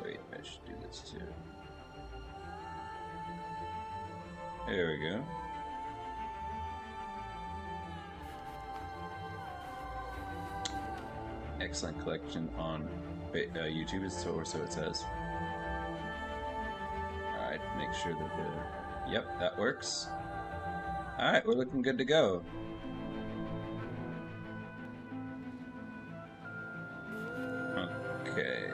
Wait, I should do this too. There we go. Excellent collection on YouTube, so it says. Alright, make sure that the... Yep, that works. Alright, we're looking good to go. Okay.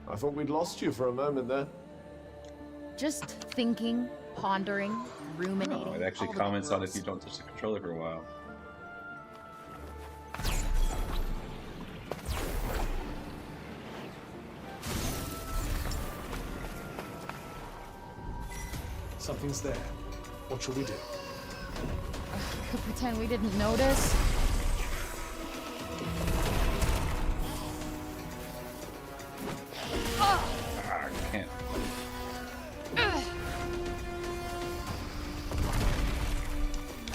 I thought we'd lost you for a moment there. Just thinking, pondering, ruminating. Oh, it actually comments on if you don't touch the controller for a while. Something's there. What shall we do? Could pretend we didn't notice. I can't.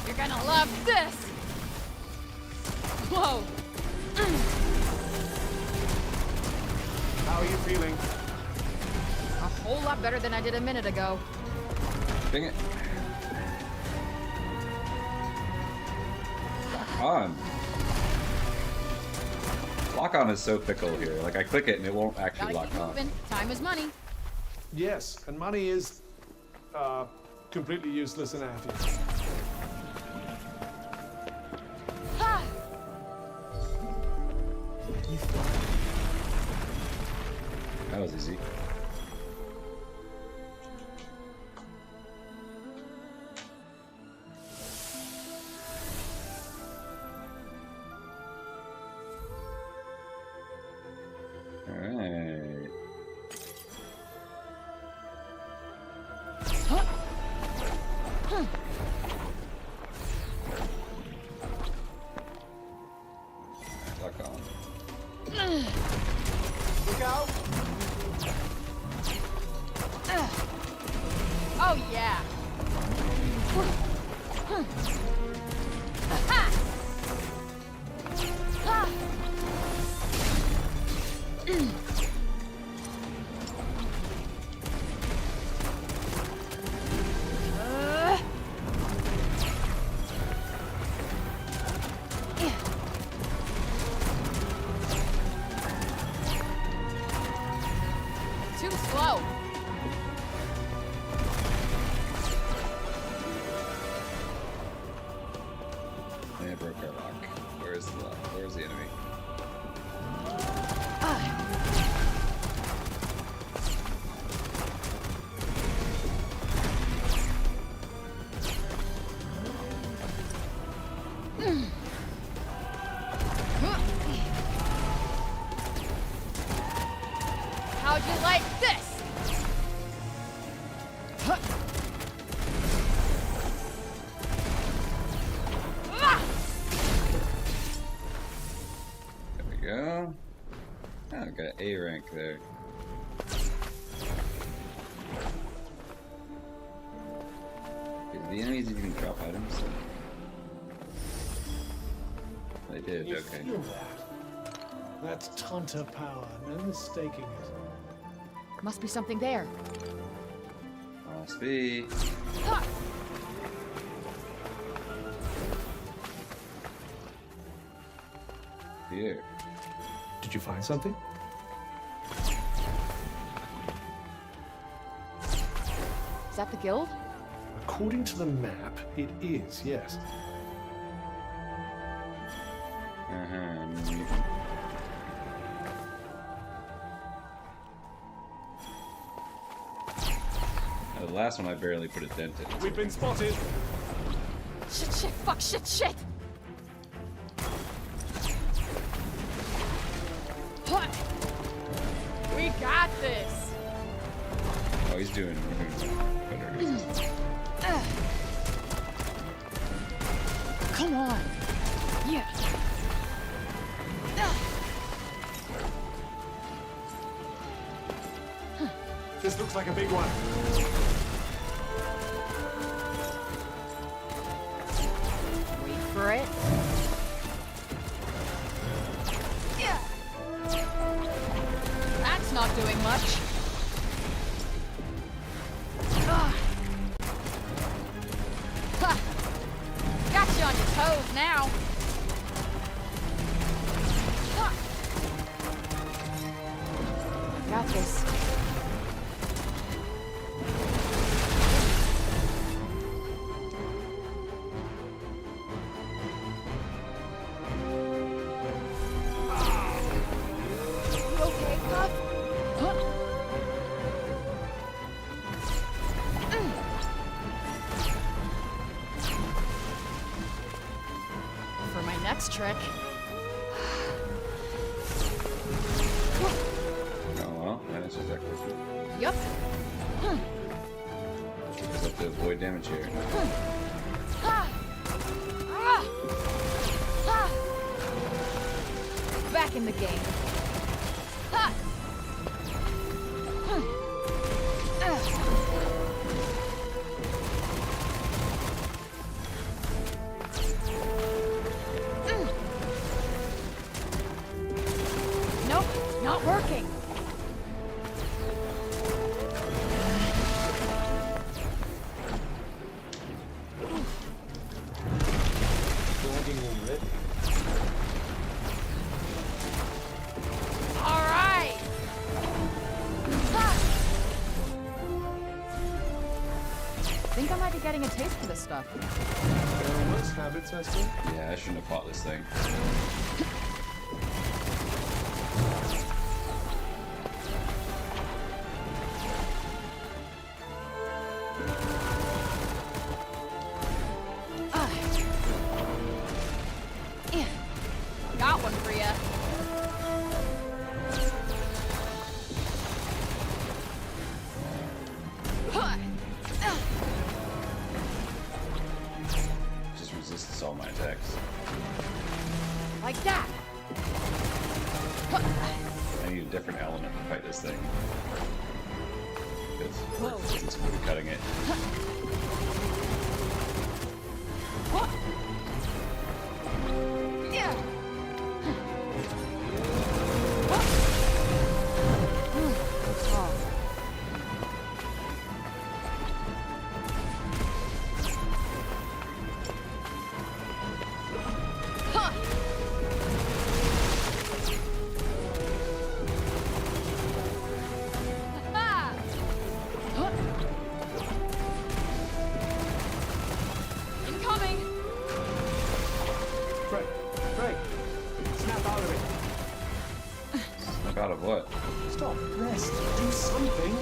You're gonna love this! Whoa! How are you feeling? A whole lot better than I did a minute ago. Dang it. Lock on. Lock on is so fickle here. Like, I click it and it won't actually Gotta lock keep on. moving. Time is money. Yes, and money is, completely useless in Athia. Ha! That was easy. Alright. Huh. Huh. Lock on. Look out! Oh yeah. Huh. Ha! Ha! Too slow. I broke our lock. Where's the lock? Where's the enemy? How'd you like this? There we go. Oh, I got A rank there. Did the enemies even drop items? They did, You okay. feel that? That's Tanta power, no mistaking it. Must be something there. Must be. Ha! Here. Did you find something? Is that the guild? According to the map, it is, yes. The last one I barely put a dent in. We've been spotted! Shit, shit, fuck, shit, shit! What? We got this! Oh, he's doing better. Come on! Yeah! This looks like a big one. Wait for it. Yeah. That's not doing much. Ugh. Ha. Got you on your toes now. Ha. Got this. For my next trick. Oh well, that answers that question. Yup. Just have to avoid damage here. Back in the game. Ha! Nope, not working. All right. Ha! Think I might be getting a taste for this stuff. Worst habits, I see. Yeah, I shouldn't have fought this thing. Yeah. Got one for ya. Just resists all my attacks. Like that. I need a different element to fight this thing. Because it's really cutting it. Yeah. Incoming. Frank, Frank, snap out of it. Snap out of what? Stop, rest, do something.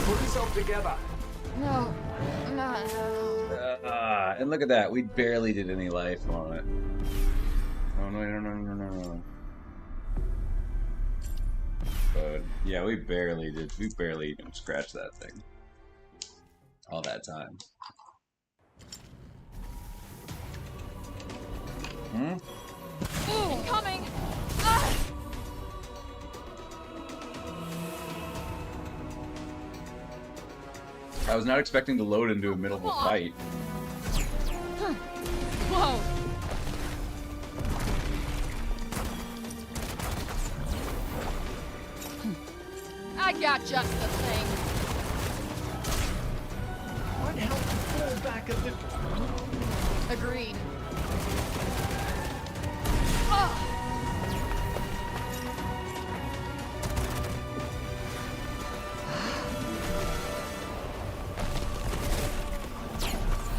Pull yourself together. No. No. And look at that. We barely did any life on it. Oh no. But yeah, we barely even scratched that thing. All that time. Incoming. Ah! I was not expecting to load into a middle of a fight. Whoa. I got just the thing. Might help to fall back a little. Agreed. Ah!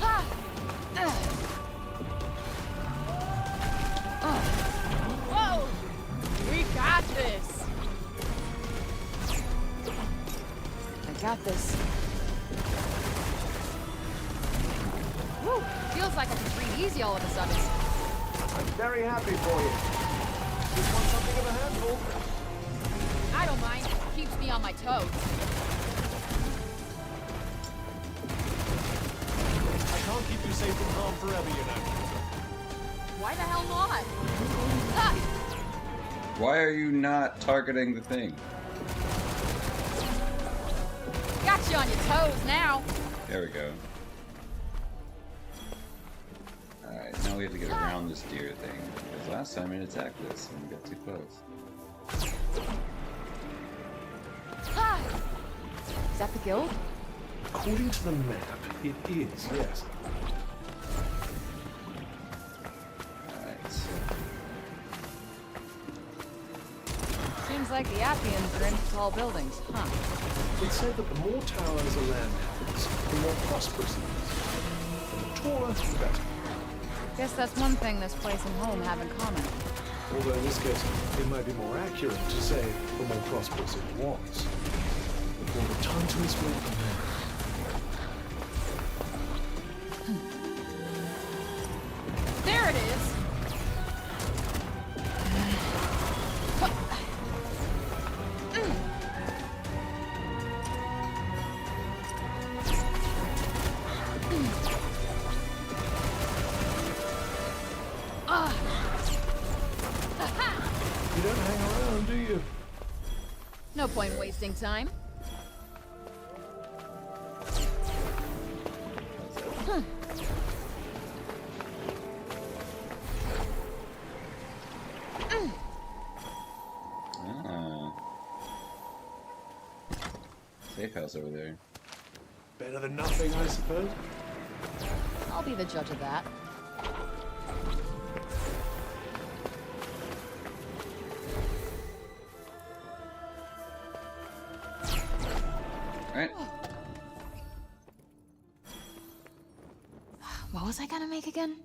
Ah! Ah! Whoa! We got this. I got this. Woo! Feels like I can breathe easy all of a sudden. I'm very happy for you. Just want something of a handful. I don't mind. Keeps me on my toes. I can't keep you safe from harm forever, you know. Why the hell not? Ha! Why are you not targeting the thing? Got you on your toes now. There we go. Alright, now we have to get around this deer thing. Because last time it attacked us when we got too close. Is that the guild? According to the map, it is, yes. Alright. Seems like the Athians are into tall buildings, huh? It's said that the more towers a land has, the more prosperous it is. And the taller, the better. Guess that's one thing this place and home have in common. Although in this case, it might be more accurate to say the more prosperous it was. Before the Tauntauns went from there. There it is! You don't hang around, do you? No point wasting time. Ah. Safe house over there. Better than nothing, I suppose. I'll be the judge of that. Alright. What was I gonna make again?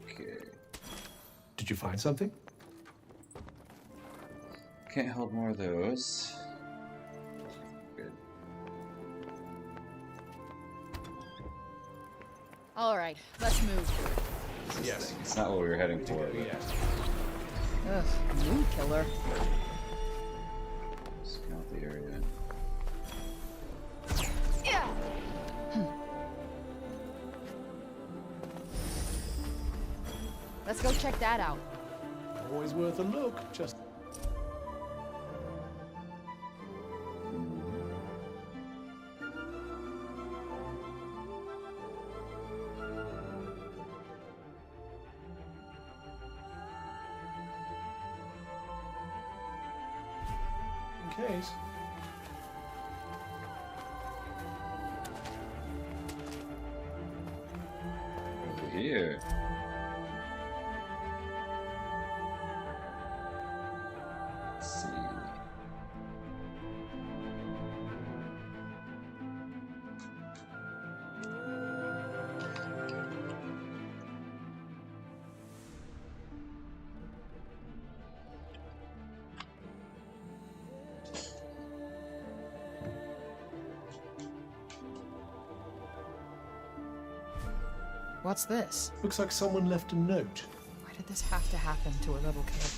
Okay. Did you find something? Can't hold more of those. Good. Alright, let's move. Yes. It's not what we were heading for, but Yes. Ugh, mood killer. scout the area. Yeah! Let's go check that out. Always worth a look. Just in case. Over here. Let's see. What's this? Looks like someone left a note. Why did this have to happen to a little kid?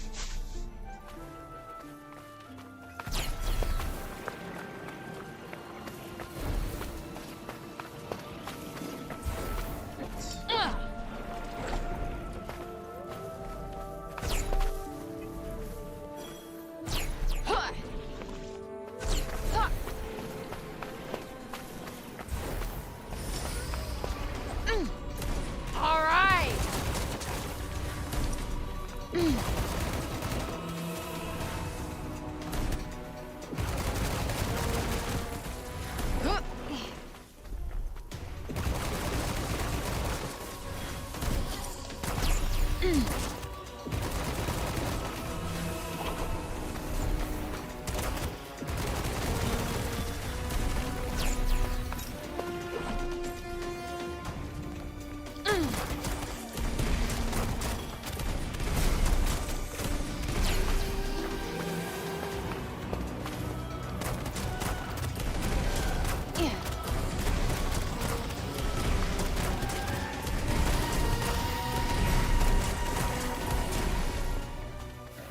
All right.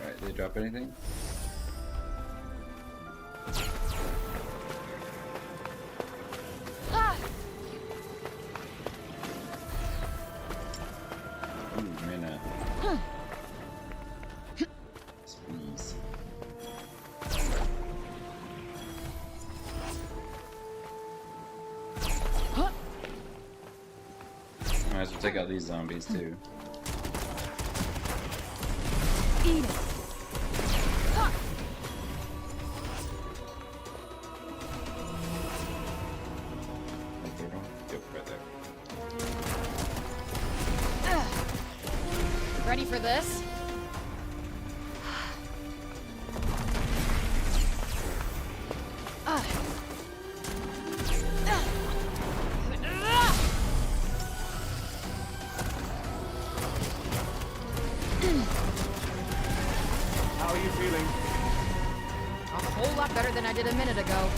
Alright, did they drop anything? take out these zombies too. Eat it. Like they're going. Yep, right there. Ready for this? How are you feeling? A whole lot better than I did a minute ago.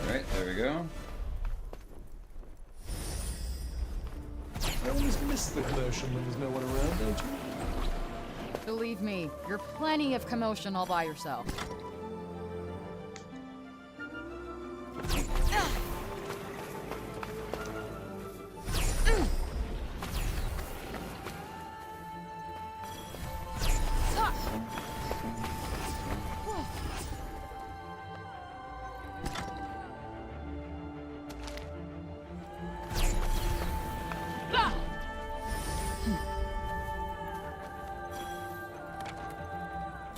Right, there we go. I always miss the commotion when there's no one around, don't you? Believe me, you're plenty of commotion all by yourself.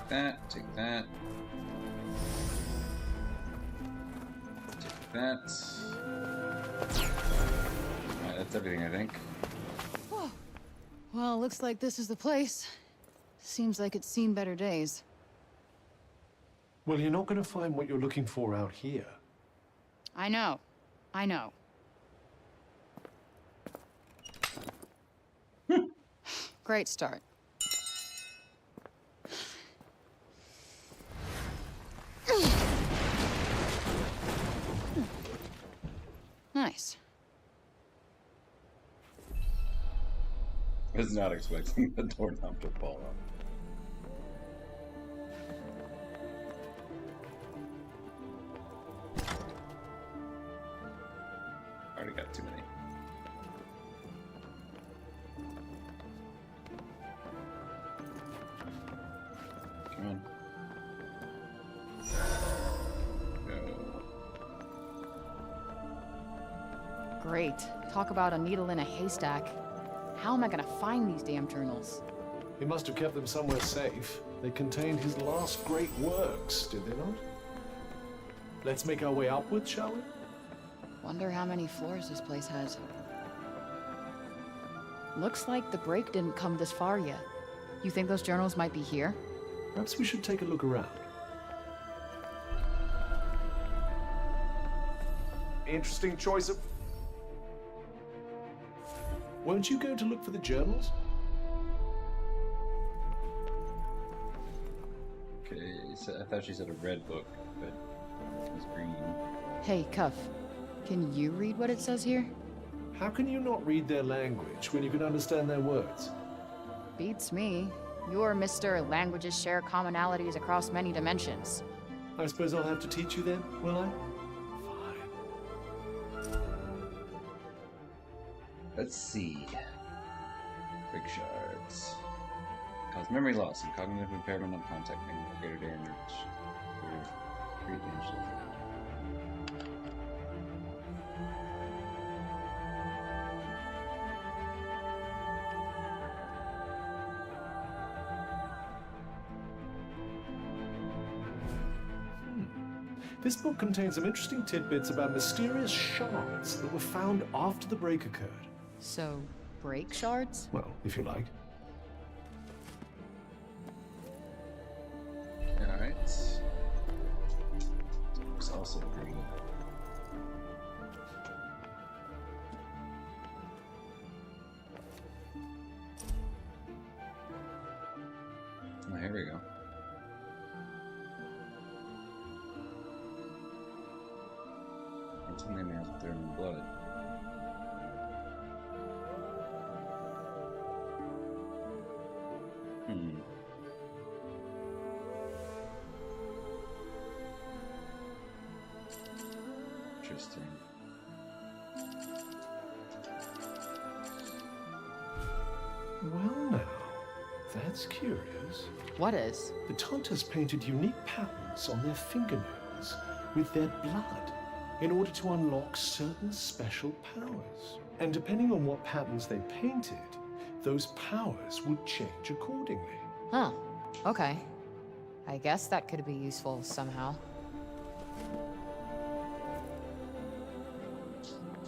That, take that. Take that. Alright, that's everything, I think. Well, looks like this is the place. Seems like it's seen better days. Well, you're not going to find what you're looking for out here. I know. I know. Great start. Nice. I was not expecting the doorknob to fall off. Already got too many. Come on. Go. Great. Talk about a needle in a haystack. How am I gonna find these damn journals? He must have kept them somewhere safe. They contained his last great works, did they not? Let's make our way upwards, shall we? Wonder how many floors this place has. Looks like the break didn't come this far yet. You think those journals might be here? Perhaps we should take a look around. Interesting choice of... Weren't you going to look for the journals? Okay, so I thought she said a red book, but it was green. Hey, Cuff. Can you read what it says here? How can you not read their language when you can understand their words? Beats me. You're Mr. Languages share commonalities across many dimensions. I suppose I'll have to teach you then, will I? Fine. Let's see. Break shards. Cause memory loss and cognitive impairment on contacting. Greater damage. Greater damage. This book contains some interesting tidbits about mysterious shards that were found after the break occurred. So, break shards? Well, if you like. Alright. It's also green. Oh, here we go. Too many nails with their own blood. Interesting. Well now, that's curious. What is? The Tantas painted unique patterns on their fingernails with their blood in order to unlock certain special powers. And depending on what patterns they painted, those powers would change accordingly. Huh. Okay. I guess that could be useful somehow.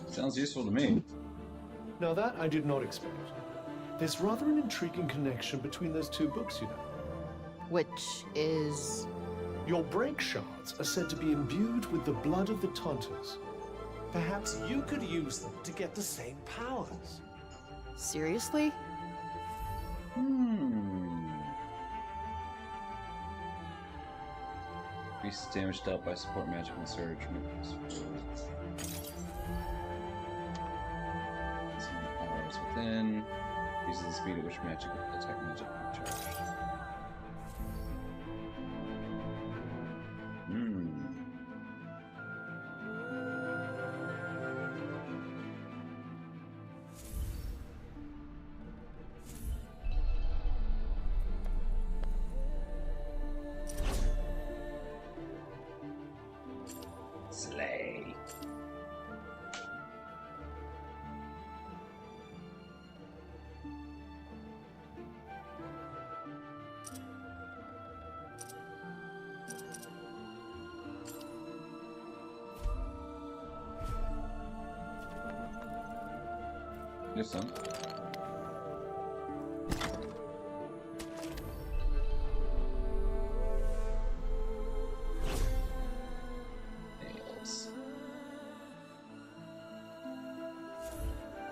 Sounds useful to me. Now that I did not expect. There's rather an intriguing connection between those two books, you know. Which is... Your break shards are said to be imbued with the blood of the Taunters. Perhaps you could use them to get the same powers. seriously? Increases damage dealt by support magic and surge moves. Some powers within. Increases the speed at which magic attack magic can be charged. Slay. Here's some. Nails.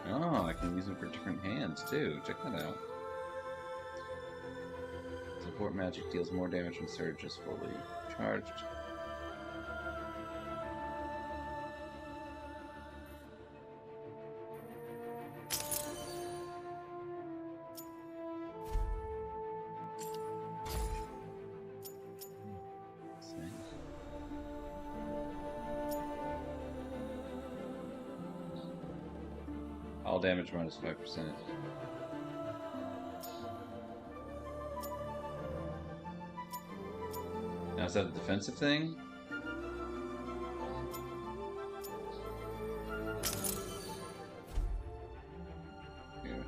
Oh, I can use them for different hands too. Check that out. Support magic deals more damage when surge is fully charged. All damage minus 5%. Now is that a defensive thing? Here.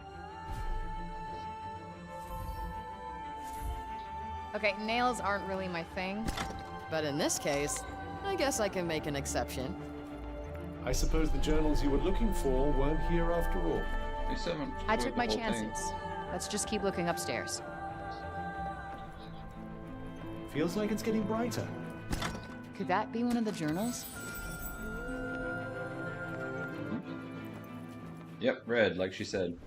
Okay, nails aren't really my thing, but in this case, I guess I can make an exception. I suppose the journals you were looking for weren't here after all. You still haven't I destroyed took the my whole thing. chances. Let's just keep looking upstairs. Feels like it's getting brighter. Could that be one of the journals? Yep, red, like she said.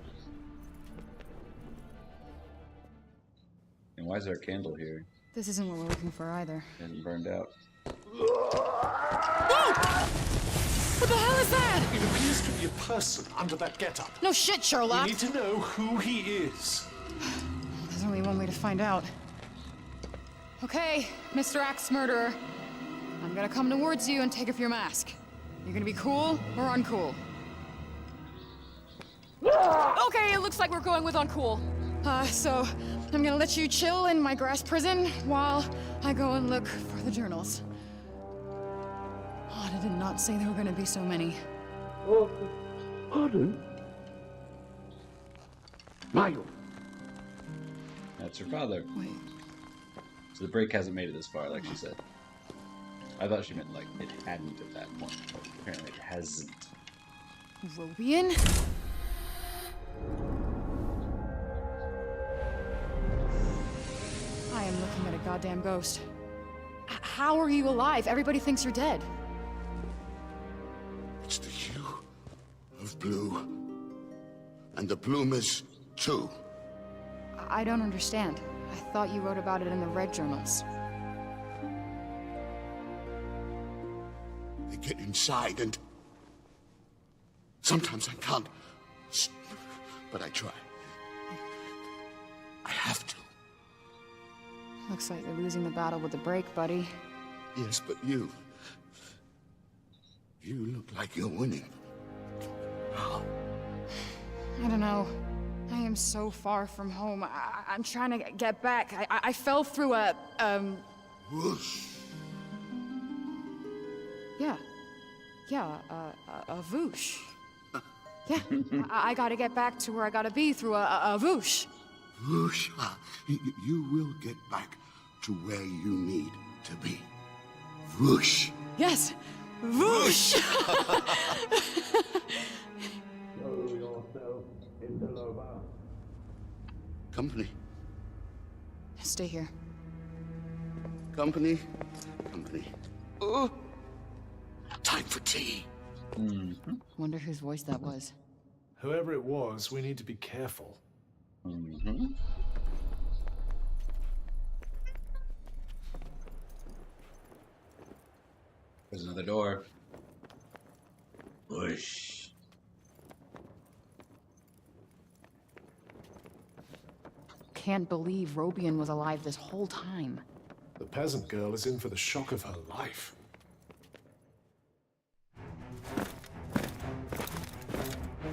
And why is there a candle here? This isn't what we're looking for either. It hasn't burned out. What the hell is that? It appears to be a person under that getup. No shit, Sherlock! We need to know who he is. There's only one way to find out. Okay, Mr. Axe Murderer. I'm gonna come towards you and take off your mask. You're gonna be cool or uncool? Okay, it looks like we're going with uncool. So I'm gonna let you chill in my grass prison while I go and look for the journals. Oh, I did not say there were gonna be so many. Pardon? Milo. That's her father. Wait, So the break hasn't made it this far, like she said. I thought she meant like it hadn't at that point. But apparently it hasn't. Robian? I am looking at a goddamn ghost. How are you alive? Everybody thinks you're dead. It's the hue of blue. And the bloomers, too. I don't understand. I thought you wrote about it in the red journals. They get inside and... Sometimes I can't. But I try. I have to. Looks like you're losing the battle with the break, buddy. Yes, but you... You look like you're winning. How? I don't know. I am so far from home. I'm trying to get back. I fell through a, Whoosh. Yeah. Yeah, a voosh. Yeah, I gotta get back to where I gotta be through a whoosh. Whoosh. You will get back to where you need to be. Whoosh. Yes, whoosh! Company. Stay here. Company. Company. Oh. Time for tea. Wonder whose voice that was. Whoever it was, we need to be careful. There's another door. Whoosh. Can't believe Robian was alive this whole time. The peasant girl is in for the shock of her life.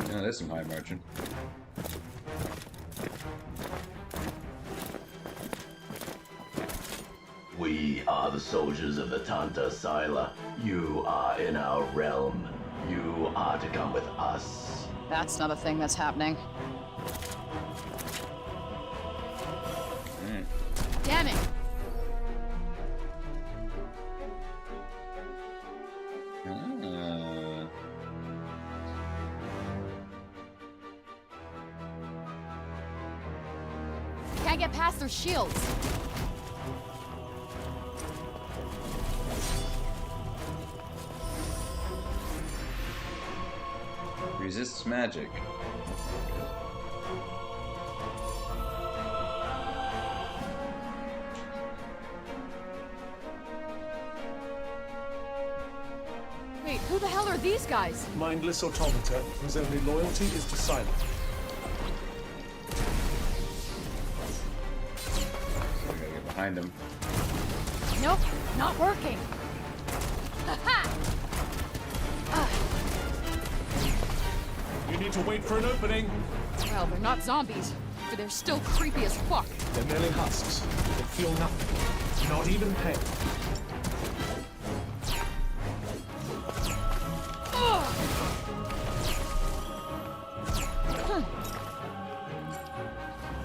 Yeah, there's some high margin. We are the soldiers of the Tanta Sila. You are in our realm. You are to come with us. That's not a thing that's happening. Damn it! Can't get past their shields. Resists magic. Wait, who the hell are these guys? Mindless automata whose only loyalty is to silence. I gotta get behind him. Nope, not working. You need to wait for an opening. Well, they're not zombies, but they're still creepy as fuck. They're merely husks. They feel nothing. Not even pain.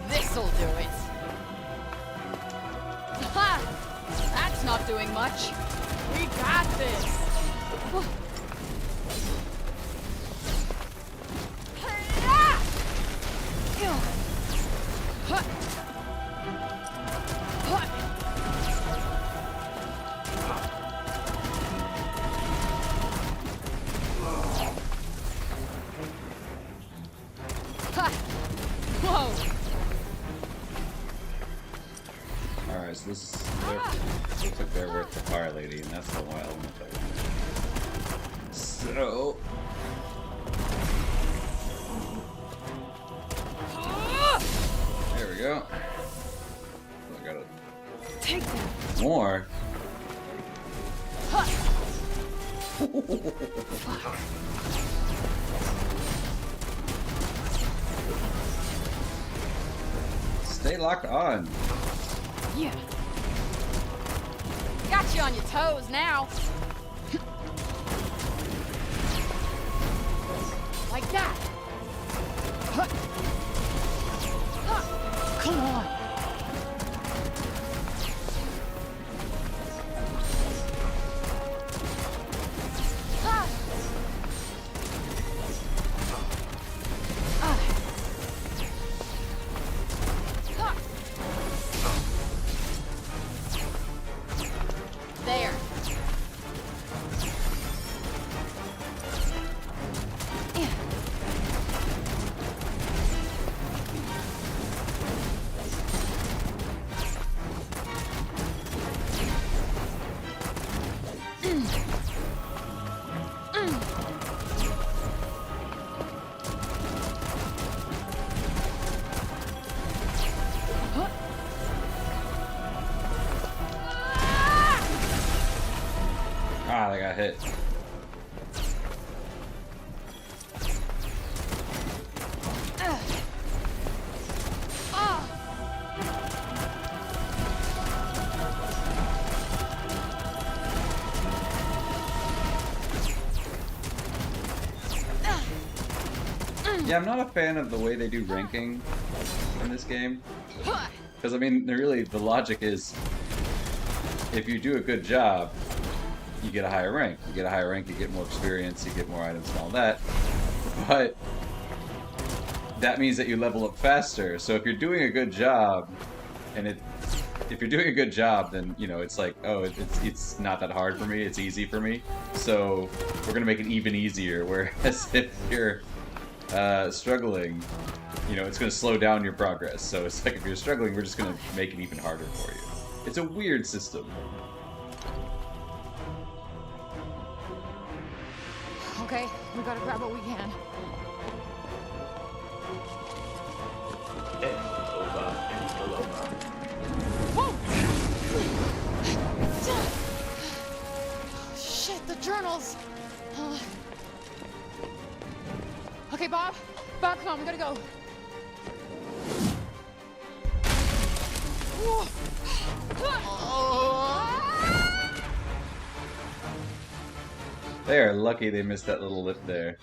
This'll do it. Ha! That's not doing much. We got this. Whoa! Alright, so this is looks like they're worth the fire lady, and that's the wild element that one. So there we go. I got it. Take that. More. Stay locked on. Yeah. Got you on your toes now. Like that. Come on. There. Ah, they got hit. Yeah, I'm not a fan of the way they do ranking in this game. Because, I mean, really, the logic is, if you do a good job, you get a higher rank. You get a higher rank, you get more experience, you get more items and all that. But that means that you level up faster. So if you're doing a good job, and if you're doing a good job, then, you know, it's like, oh, it's not that hard for me, it's easy for me. So we're gonna make it even easier. Whereas if you're struggling, you know, it's gonna slow down your progress. So it's like, if you're struggling, we're just gonna make it even harder for you. It's a weird system. Okay, we gotta grab what we can. Whoa! Shit, the journals! Okay, Bob. Bob, come on, we gotta go. They are lucky they missed that little lip there.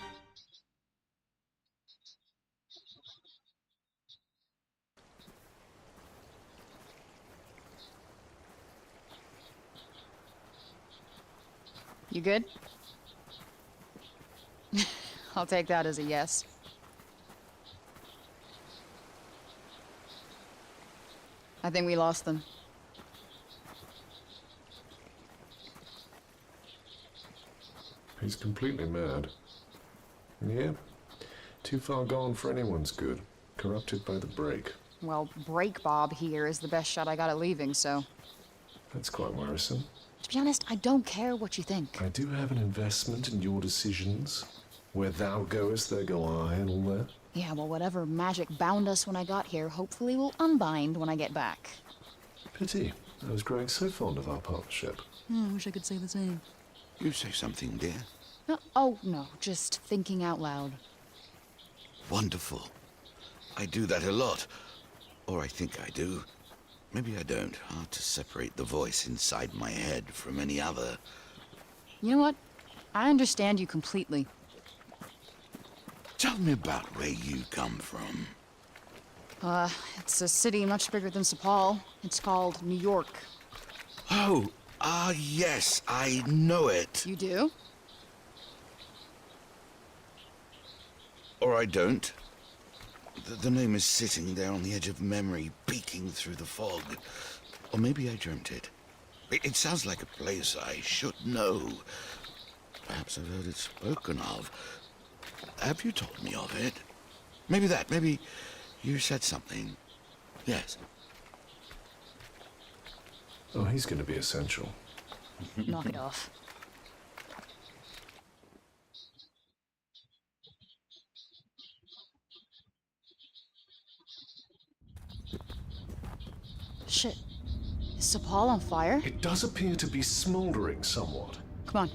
You good? I'll take that as a yes. I think we lost them. He's completely mad. Yeah, too far gone for anyone's good. Corrupted by the break. Well, Break Bob here is the best shot I got at leaving, so... That's quite worrisome. To be honest, I don't care what you think. I do have an investment in your decisions. Where thou goest, there go I, and all that. Yeah, well, whatever magic bound us when I got here, hopefully will unbind when I get back. Pity. I was growing so fond of our partnership. I wish I could say the same. You say something, dear. Oh, no, just thinking out loud. Wonderful. I do that a lot. Or I think I do. Maybe I don't. Hard to separate the voice inside my head from any other. You know what? I understand you completely. Tell me about where you come from. It's a city much bigger than Sepal. It's called New York. Oh, yes, I know it. You do? Or I don't. The name is sitting there on the edge of memory, peeking through the fog. Or maybe I dreamt it. It sounds like a place I should know. Perhaps I've heard it spoken of. Have you told me of it? Maybe that. Maybe you said something. Yes. Oh, he's going to be essential. Knock it off. Shit. Is Sepal on fire? It does appear to be smoldering somewhat. Come on.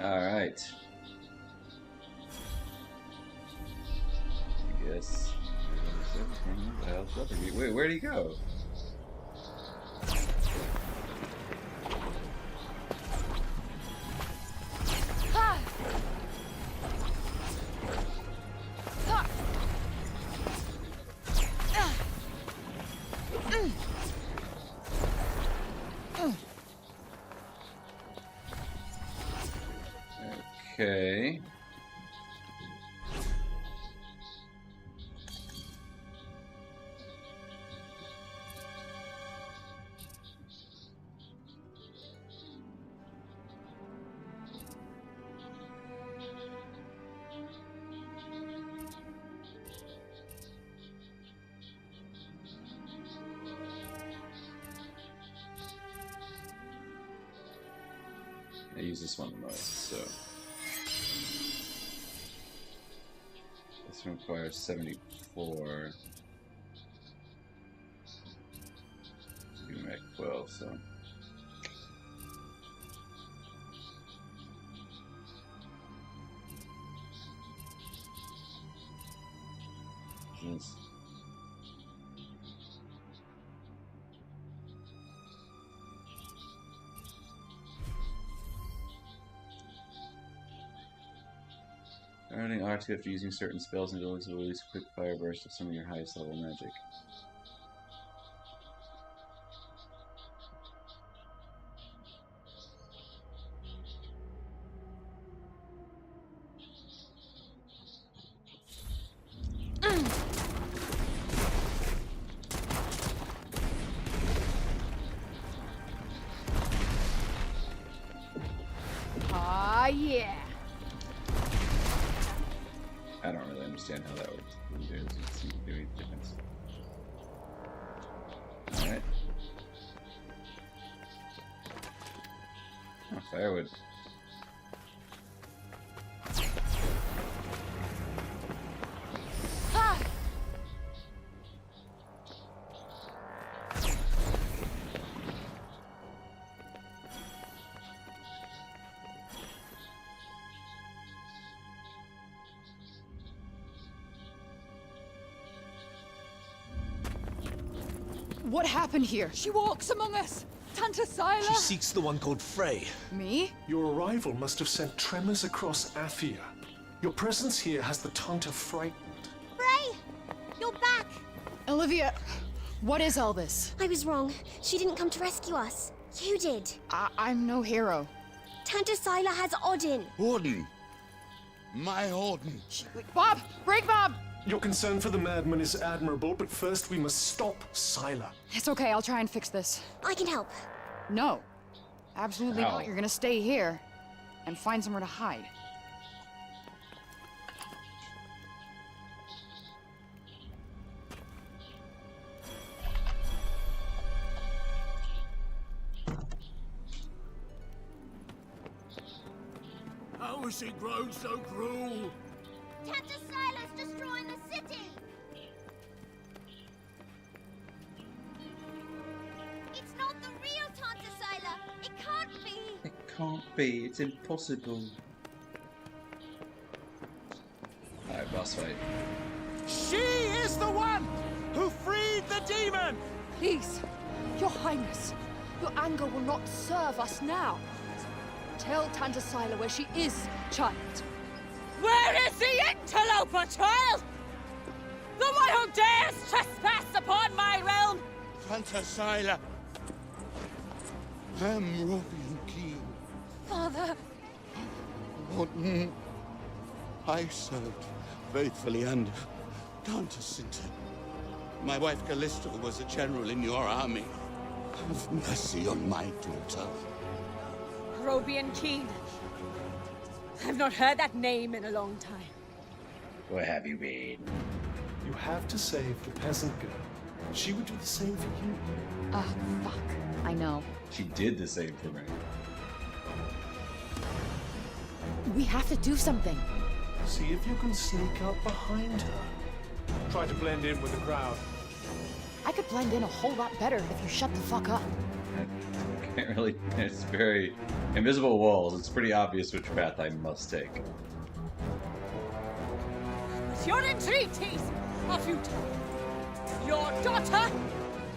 Alright. I guess. Wait, where'd he go? Okay. I use this one the most, so this requires 74. You can make 12, so this. Earning R2 after using certain spells and abilities will release a quick fire burst of some of your highest level magic. Ah, yeah. I don't really understand how that works. There doesn't seem to be any difference. Alright. Oh, firewood. Ah! What happened here? She walks among us! Tanta Sila! She seeks the one called Frey. Me? Your arrival must have sent tremors across Athia. Your presence here has the Tanta frightened. Frey! You're back! Olivia, what is all this? I was wrong. She didn't come to rescue us. You did. I'm no hero. Tanta Sila has Odin. Warden! My Warden! Bob! Break Bob! Your concern for the madman is admirable, but first we must stop Sila. It's okay, I'll try and fix this. I can help. No. Absolutely Ow. not. You're gonna stay here and find somewhere to hide. How has she grown so cruel? Tanta Sila's destroying the city! It's not the real Tanta Sila! It can't be! It can't be. It's impossible. Alright, boss fight. She is the one who freed the demon! Please, Your Highness, your anger will not serve us now. Tell Tanta Sila where she is, child. Where is the interloper, child? The one who dares trespass upon my realm? Tanta Sila! I'm Robian King. Father, Warden, I served faithfully under Tanta Sinta. My wife Callista was a general in your army. Have mercy on my daughter. Robian Keen. I've not heard that name in a long time. Where have you been? You have to save the peasant girl. She would do the same for you. Ah, fuck. I know. She did the same for me. We have to do something. See if you can sneak up behind her. Try to blend in with the crowd. I could blend in a whole lot better if you shut the fuck up. I can't really. It's very invisible walls. It's pretty obvious which path I must take. But your entreaties are futile. Your daughter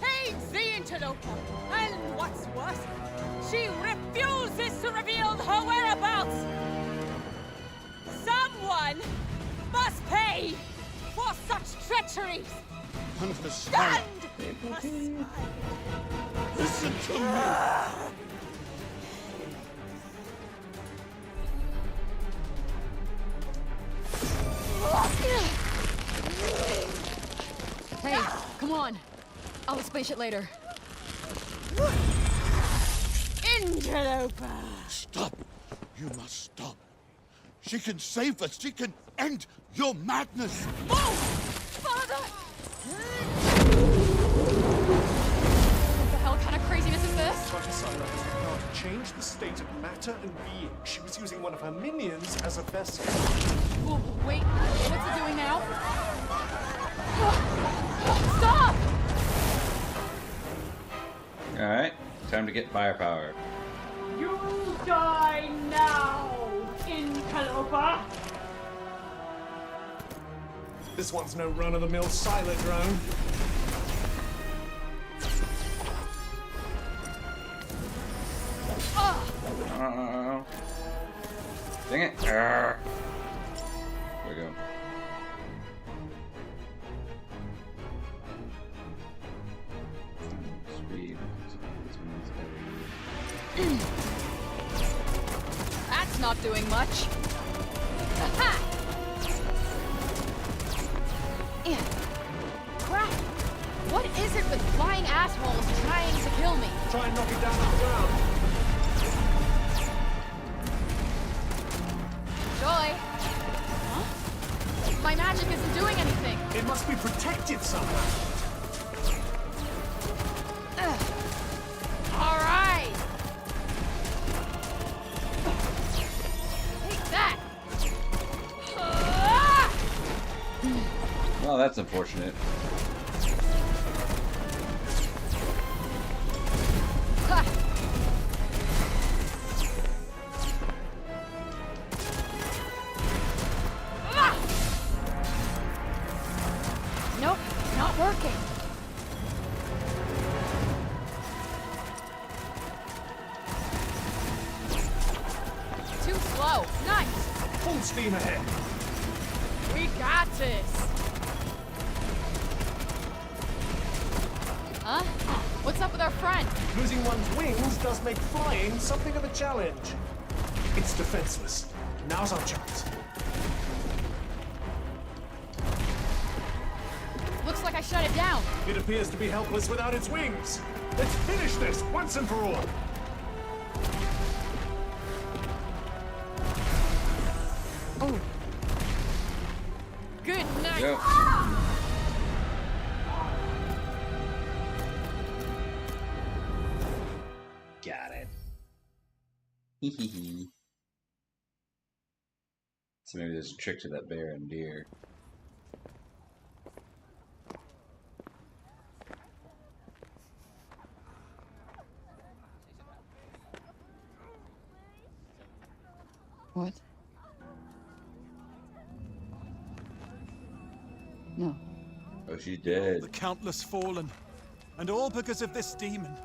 hates the interloper, and what's worse, she refuses to reveal her whereabouts. Someone must pay for such treacheries. Tanta Sila, Stand aside. listen to me. Hey, come on. I'll explain shit later. Interloper. Stop! You must stop. She can save us. She can end your madness. Father! What the hell kind of craziness is this? Tanta Sila has the power to change the state of matter and being. She was using one of her minions as a vessel. Oh, wait, what's it doing now? Stop! Alright, time to get firepower. You die now, interloper! This one's no run-of-the-mill Sila drone. Oh. Dang it. Arrgh. we go. Sweet. That's not doing much. Aha! Crap! What is it with flying assholes trying to kill me? Try and knock it down on the ground. Joy! Huh? My magic isn't doing anything. It must be protected somehow. All right! Take that! Well, that's unfortunate. Nope, not working. Too slow. Nice. Full steam ahead. We got this. Huh? What's up with our friend? Losing one's wings does make flying something of a challenge. It's defenseless. Now's our chance. Looks like I shut it down. It appears to be helpless without its wings. Let's finish this once and for all. Oh. Good night. Go. Got it. Hehehe. So maybe there's a trick to that bear and deer. What? No. Oh, she's dead. The countless fallen, and all because of this demon.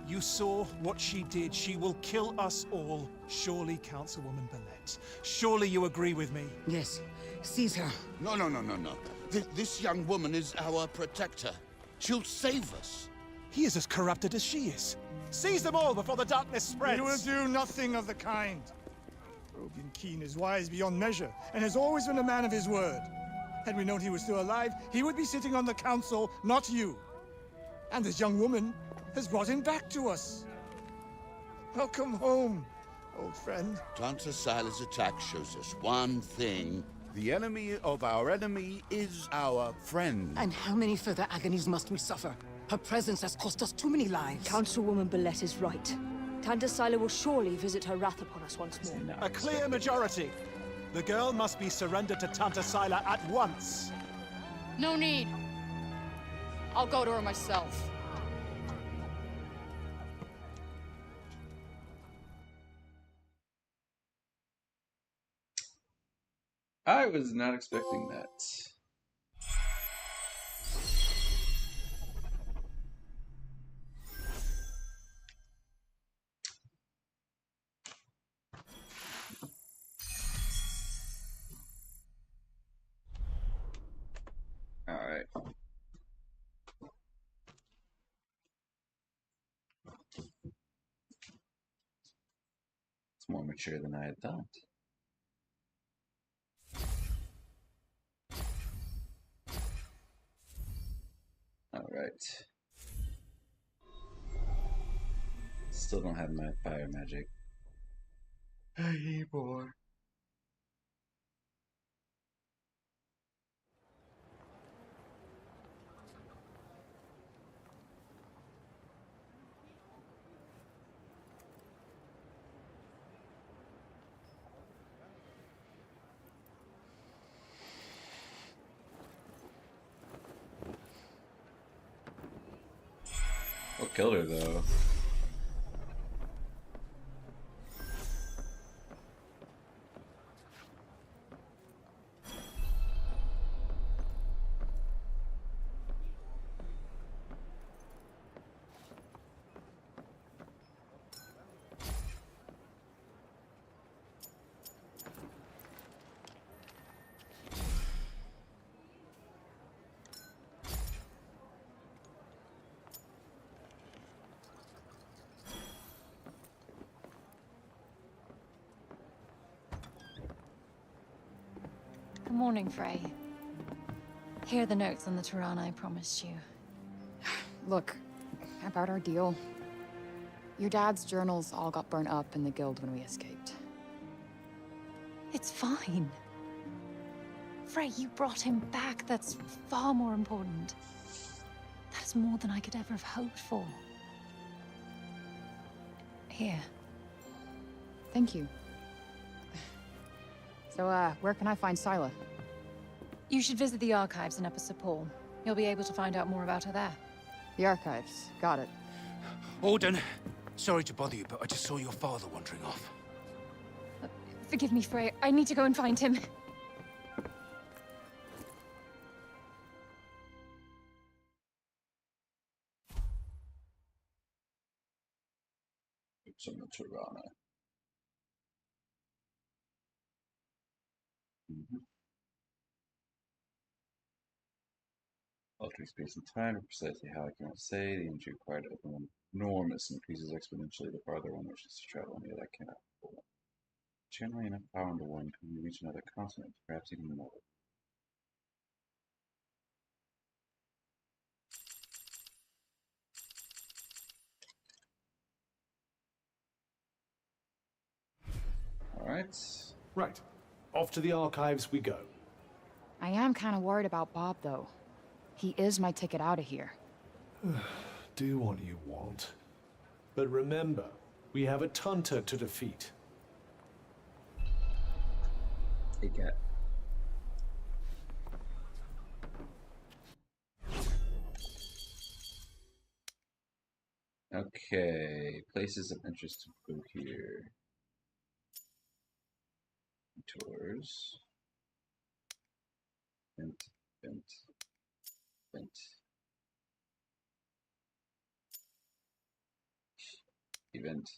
You saw what she did. She will kill us all. Surely, Councilwoman Billette. Surely you agree with me. Yes. Seize her. No. This young woman is our protector. She'll save us. He is as corrupted as she is. Seize them all before the darkness spreads. We will do nothing of the kind. Rogan Keen is wise beyond measure, and has always been a man of his word. Had we known he was still alive, he would be sitting on the council, not you. And this young woman has brought him back to us. Welcome home, old friend. Tanta Sila's attack shows us one thing. The enemy of our enemy is our friend. And how many further agonies must we suffer? Her presence has cost us too many lives. Councilwoman Billette is right. Tanta Sila will surely visit her wrath upon us once more. A clear majority. The girl must be surrendered to Tanta Sila at once. No need. I'll go to her myself. I was not expecting that. All right. It's more mature than I had thought. All right. Still don't have my fire magic. Hey, boy. What killed her, though? Morning, Frey. Here are the notes on the Tirana I promised you. Look, about our deal. Your dad's journals all got burnt up in the guild when we escaped. It's fine. Frey, you brought him back. That's far more important. That's more than I could ever have hoped for. Here. Thank you. So, where can I find Scylla? You should visit the archives in Upper Sepul. You'll be able to find out more about her there. The archives. Got it. Alden, sorry to bother you, but I just saw your father wandering off. Forgive me, Frey. I need to go and find him. It's on the Tirana. Altering space and time are precisely how I cannot say. The energy required to open one enormous and increases exponentially the farther one wishes to travel, and yet I cannot pull one. Channeling enough power into one can we reach another continent, perhaps even more. Alright. Right. Off to the archives we go. I am kind of worried about Bob, though. He is my ticket out of here. Do what you want. But remember, we have a Tunter to defeat. Hey, cat. Okay, places of interest to go here. Tours. Vent. Event.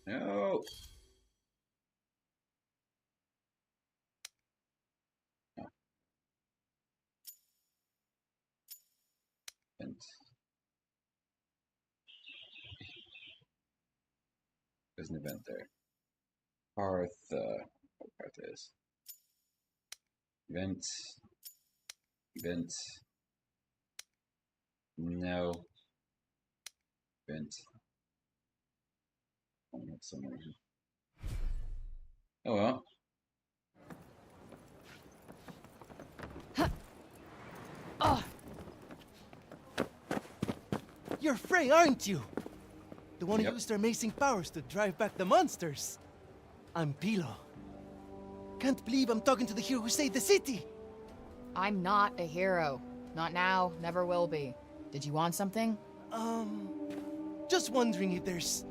No. No. Event. There's an event there. What Parth is. Event. No. Event. Only have so many. Oh well. Oh. You're Frey, aren't you? The one who used their amazing powers to drive back the monsters. I'm Pilo. Can't believe I'm talking to the hero who saved the city. I'm not a hero. Not now, never will be. Did you want something? Just wondering if there's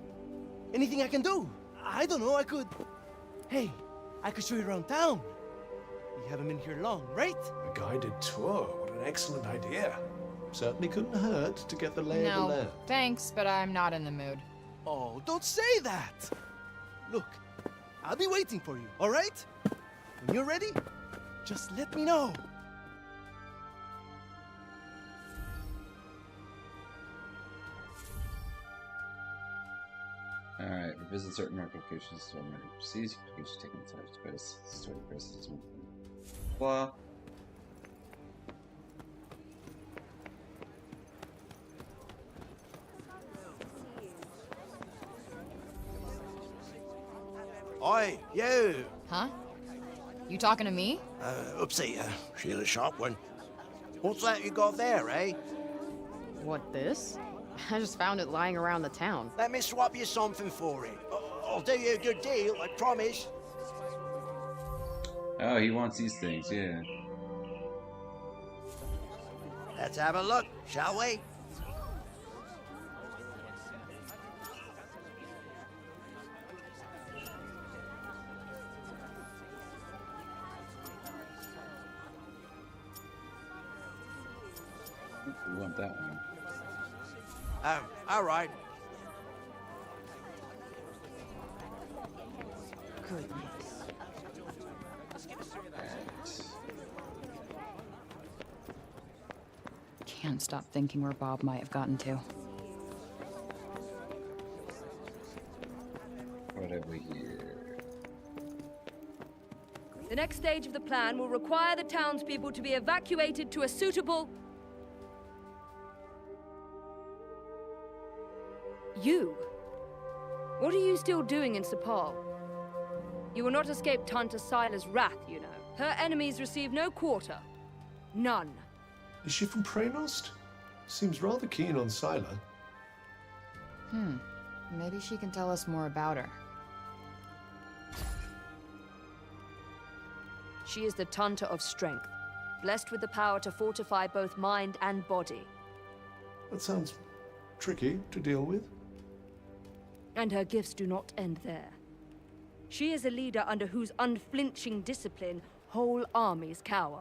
anything I can do. I don't know, I could... Hey, I could show you around town. You haven't been here long, right? A guided tour, what an excellent idea. Certainly couldn't hurt to get the lay of the land. No, thanks, but I'm not in the mood. Oh, don't say that! Look, I'll be waiting for you, all right? When you're ready, just let me know. Alright, revisit certain market locations to already proceeds. You should take the time to space. Story prices. Blah. Oi, you! Huh? You talking to me? Oopsie, she's a sharp one. What's that you got there, eh? What, this? I just found it lying around the town. Let me swap you something for it. I'll do you a good deal, I promise. Oh, he wants these things, yeah. Let's have a look, shall we? We want that one. Oh, all right. Goodness. Can't stop thinking where Bob might have gotten to. What have we here? next stage of the plan will require the townspeople to be evacuated to a suitable... You? What are you still doing in Sepal? You will not escape Tanta Sila's wrath, you know. Her enemies receive no quarter. None. Is she from Praenost? Seems rather keen on Sila. Maybe she can tell us more about her. She is the Tanta of Strength, blessed with the power to fortify both mind and body. That sounds tricky to deal with. And her gifts do not end there. She is a leader under whose unflinching discipline whole armies cower.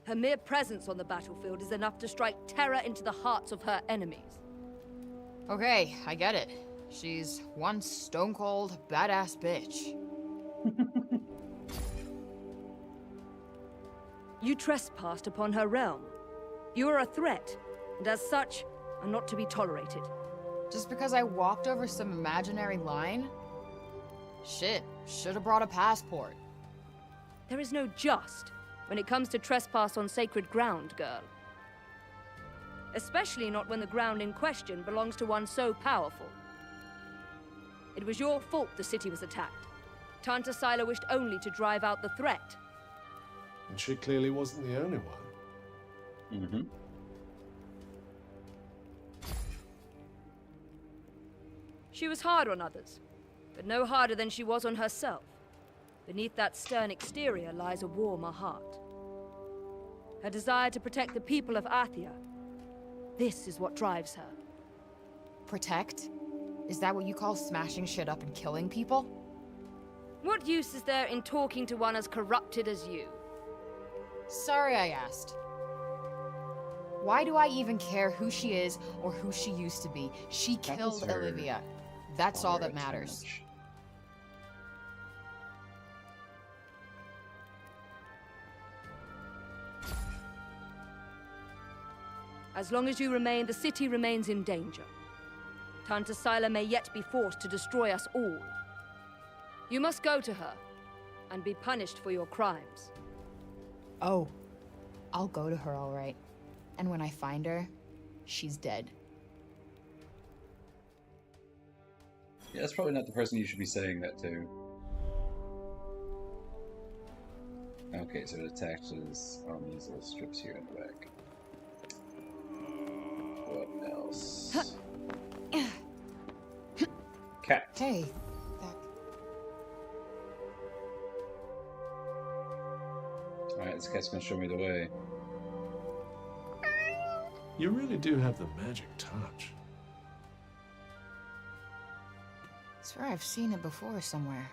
Her mere presence on the battlefield is enough to strike terror into the hearts of her enemies. Okay, I get it. She's one stone-cold, badass bitch. You trespassed upon her realm. You are a threat, and as such, are not to be tolerated. Just because I walked over some imaginary line? Shit, should have brought a passport. There is no just when it comes to trespass on sacred ground, girl. Especially not when the ground in question belongs to one so powerful. It was your fault the city was attacked. Tanta Sila wished only to drive out the threat. And she clearly wasn't the only one. Mm-hmm. She was hard on others, but no harder than she was on herself. Beneath that stern exterior lies a warmer heart. Her desire to protect the people of Athia. This is what drives her. Protect? Is that what you call smashing shit up and killing people? What use is there in talking to one as corrupted as you? Sorry I asked. Why do I even care who she is or who she used to be? She killed Olivia. That's all that matters. As long as you remain, the city remains in danger. Tanta Sila may yet be forced to destroy us all. You must go to her, and be punished for your crimes. Oh, I'll go to her all right. And when I find her, she's dead. Yeah, that's probably not the person you should be saying that to. Okay, so it attaches on these little strips here in the back. What else? Cat. Hey, back. Alright, this cat's gonna show me the way. You really do have the magic touch. I swear I've seen it before somewhere.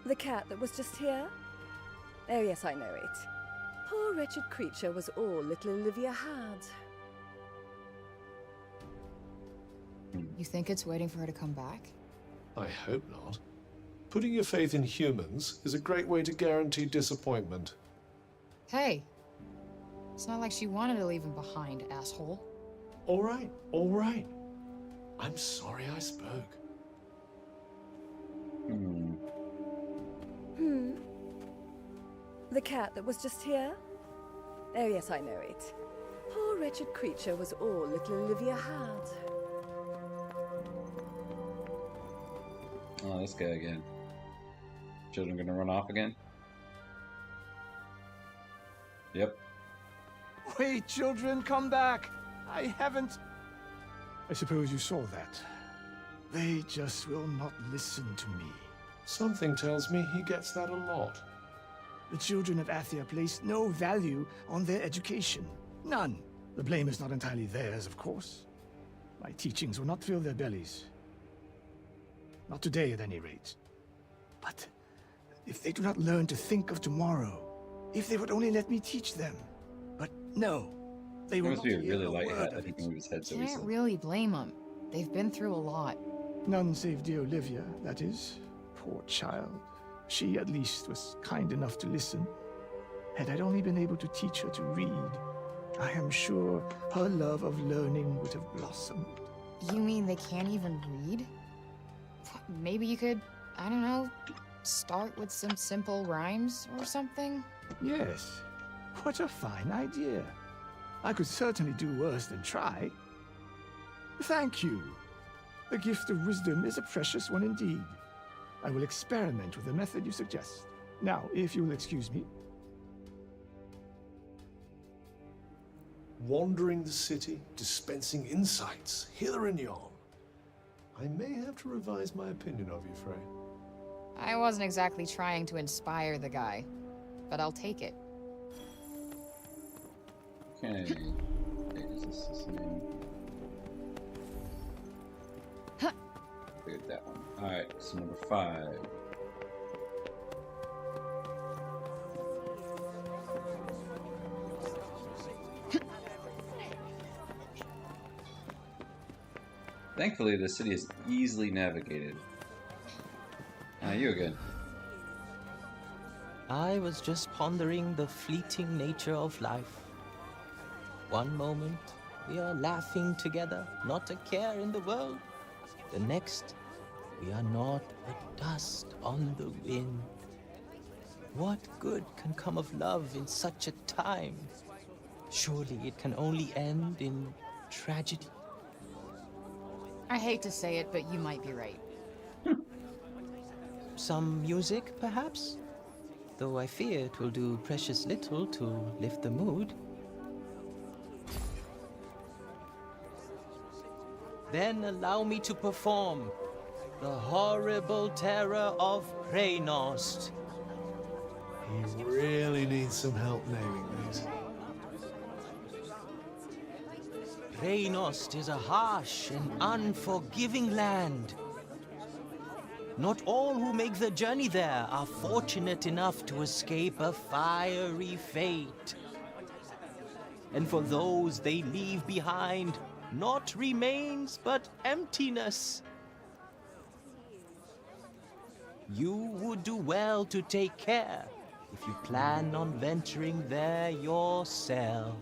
The cat that was just here? Oh yes, I know it. Poor wretched creature was all little Olivia had. You think it's waiting for her to come back? I hope not. Putting your faith in humans is a great way to guarantee disappointment. Hey, it's not like she wanted to leave him behind, asshole. All right, all right. I'm sorry I spoke. The cat that was just here? Oh yes, I know it. Poor wretched creature was all little Olivia had. Oh, this guy again. Children gonna run off again? Yep. Wait, children, come back. I haven't... I suppose you saw that. They just will not listen to me. Something tells me he gets that a lot. The children of Athia place no value on their education. None. The blame is not entirely theirs, of course. My teachings will not fill their bellies. Not today, at any rate. But if they do not learn to think of tomorrow, if they would only let me teach them. But no, they will not He must be a hear really a light word hat of that he it. can move his head so Can't easily. really blame them. They've been through a lot. None save dear Olivia, that is. Poor child. She, at least, was kind enough to listen. Had I only been able to teach her to read, I am sure her love of learning would have blossomed. You mean they can't even read? Maybe you could, I don't know, start with some simple rhymes or something? Yes. What a fine idea. I could certainly do worse than try. Thank you. The gift of wisdom is a precious one indeed. I will experiment with the method you suggest. Now, if you will excuse me. Wandering the city, dispensing insights, hither and yon. I may have to revise my opinion of you, Frey. I wasn't exactly trying to inspire the guy, but I'll take it. Okay. Is this his name? Figured that one. Alright, so number 5. Thankfully, the city is easily navigated. You again. I was just pondering the fleeting nature of life. One moment, we are laughing together, not a care in the world. The next, we are not but dust on the wind. What good can come of love in such a time? Surely it can only end in tragedy. I hate to say it, but you might be right. Some music, perhaps? Though I fear it will do precious little to lift the mood. Then allow me to perform the horrible terror of Preynost. He really needs some help naming these. Preynost is a harsh and unforgiving land. Not all who make the journey there are fortunate enough to escape a fiery fate. And for those they leave behind, not remains but emptiness. You would do well to take care if you plan on venturing there yourself.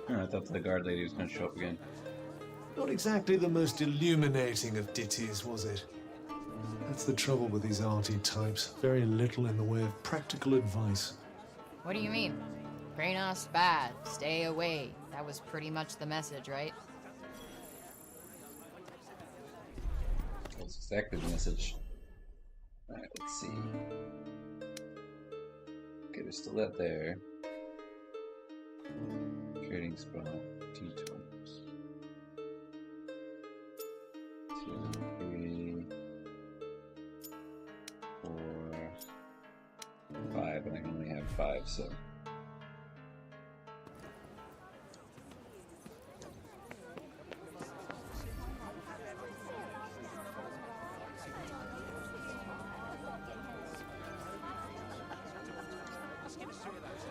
I thought the guard lady was going to show up again. Not exactly the most illuminating of ditties, was it? That's the trouble with these arty types. Very little in the way of practical advice. What do you mean? Preynost bad, stay away. That was pretty much the message, right? That's exactly the message. Alright, let's see. Okay, there's still that there. Trading spot, T-12s. 2, 3, 4, 5, and I can only have 5, so.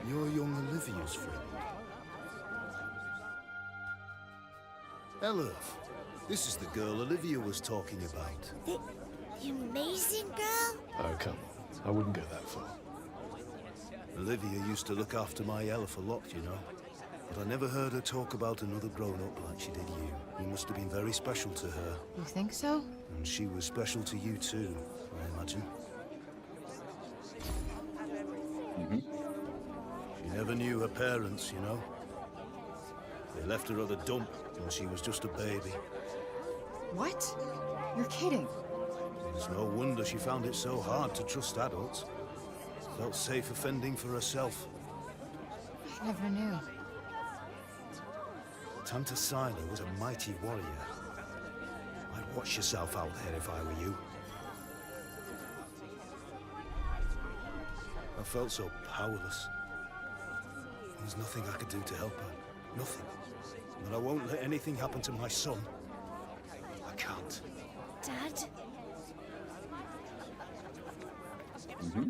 You're young Olivia's friend. Hello. This is the girl Olivia was talking about. The amazing girl? Oh, come on. I wouldn't go that far. Olivia used to look after my elf a lot, you know. But I never heard her talk about another grown-up like she did you. You must have been very special to her. You think so? And she was special to you too, I imagine. Mm-hmm. She never knew her parents, you know. They left her at the dump when she was just a baby. What? You're kidding. It's no wonder she found it so hard to trust adults. Felt safe offending for herself. I never knew. Tanta Sila was a mighty warrior. I'd watch yourself out there if I were you. I felt so powerless. There was nothing I could do to help her. Nothing. But I won't let anything happen to my son. I can't. Dad? Mm-hmm.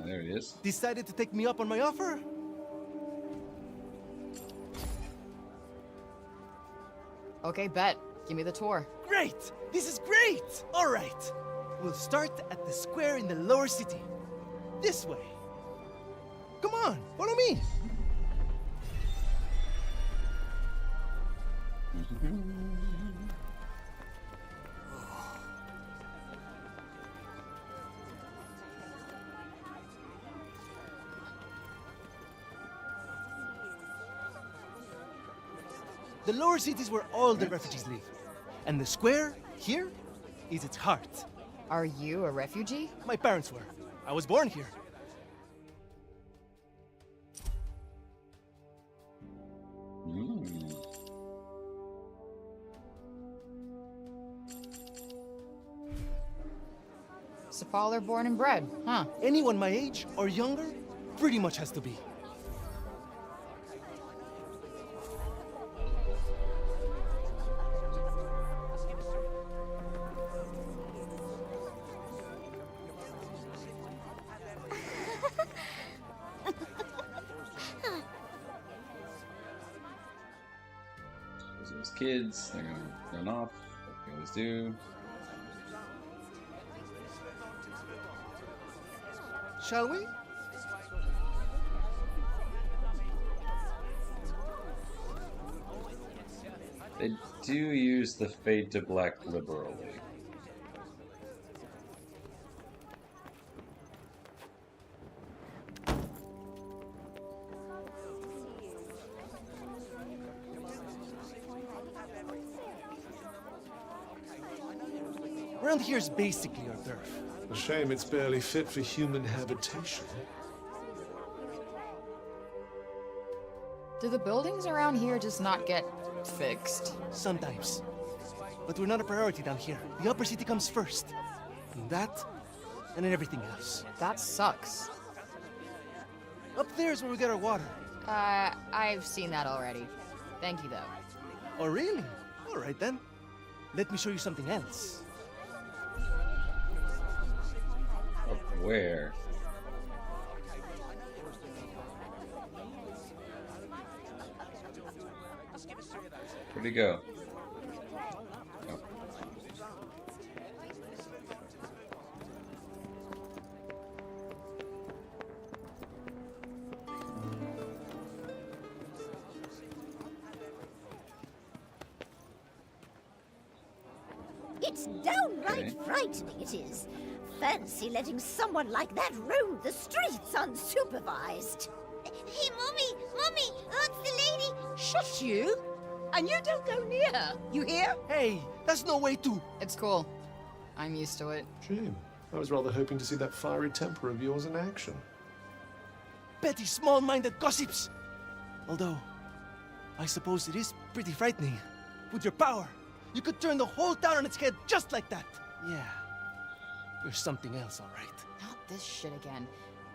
There he is. Decided to take me up on my offer? Okay, bet. Give me the tour. Great! This is great! All right. We'll start at the square in the lower city. This way. Come on, follow me. The lower cities where all the refugees live. And the square, here, is its heart. Are you a refugee? My parents were. I was born here. Sepaler born and bred, huh? Anyone my age or younger pretty much has to be. Those kids, they're gonna run off, like they always do. Shall we? They do use the fade to black liberally. Around here's basically our turf. A shame it's barely fit for human habitation. Do the buildings around here just not get fixed? Sometimes. But we're not a priority down here. The upper city comes first. And that, and then everything else. That sucks. Up there's where we get our water. I've seen that already. Thank you, though. Oh, really? All right, then. Let me show you something else. Where? Where'd he go? Oh. It's downright frightening, it is. Fancy letting someone like that roam the streets unsupervised. Hey, Mommy! Mommy! That's the lady! Shut you! And you don't go near her, you hear? Hey, that's no way to... It's cool. I'm used to it. Shame. I was rather hoping to see that fiery temper of yours in action. Petty, small-minded gossips! Although, I suppose it is pretty frightening. With your power, you could turn the whole town on its head just like that. Yeah. You're something else, all right. Not this shit again.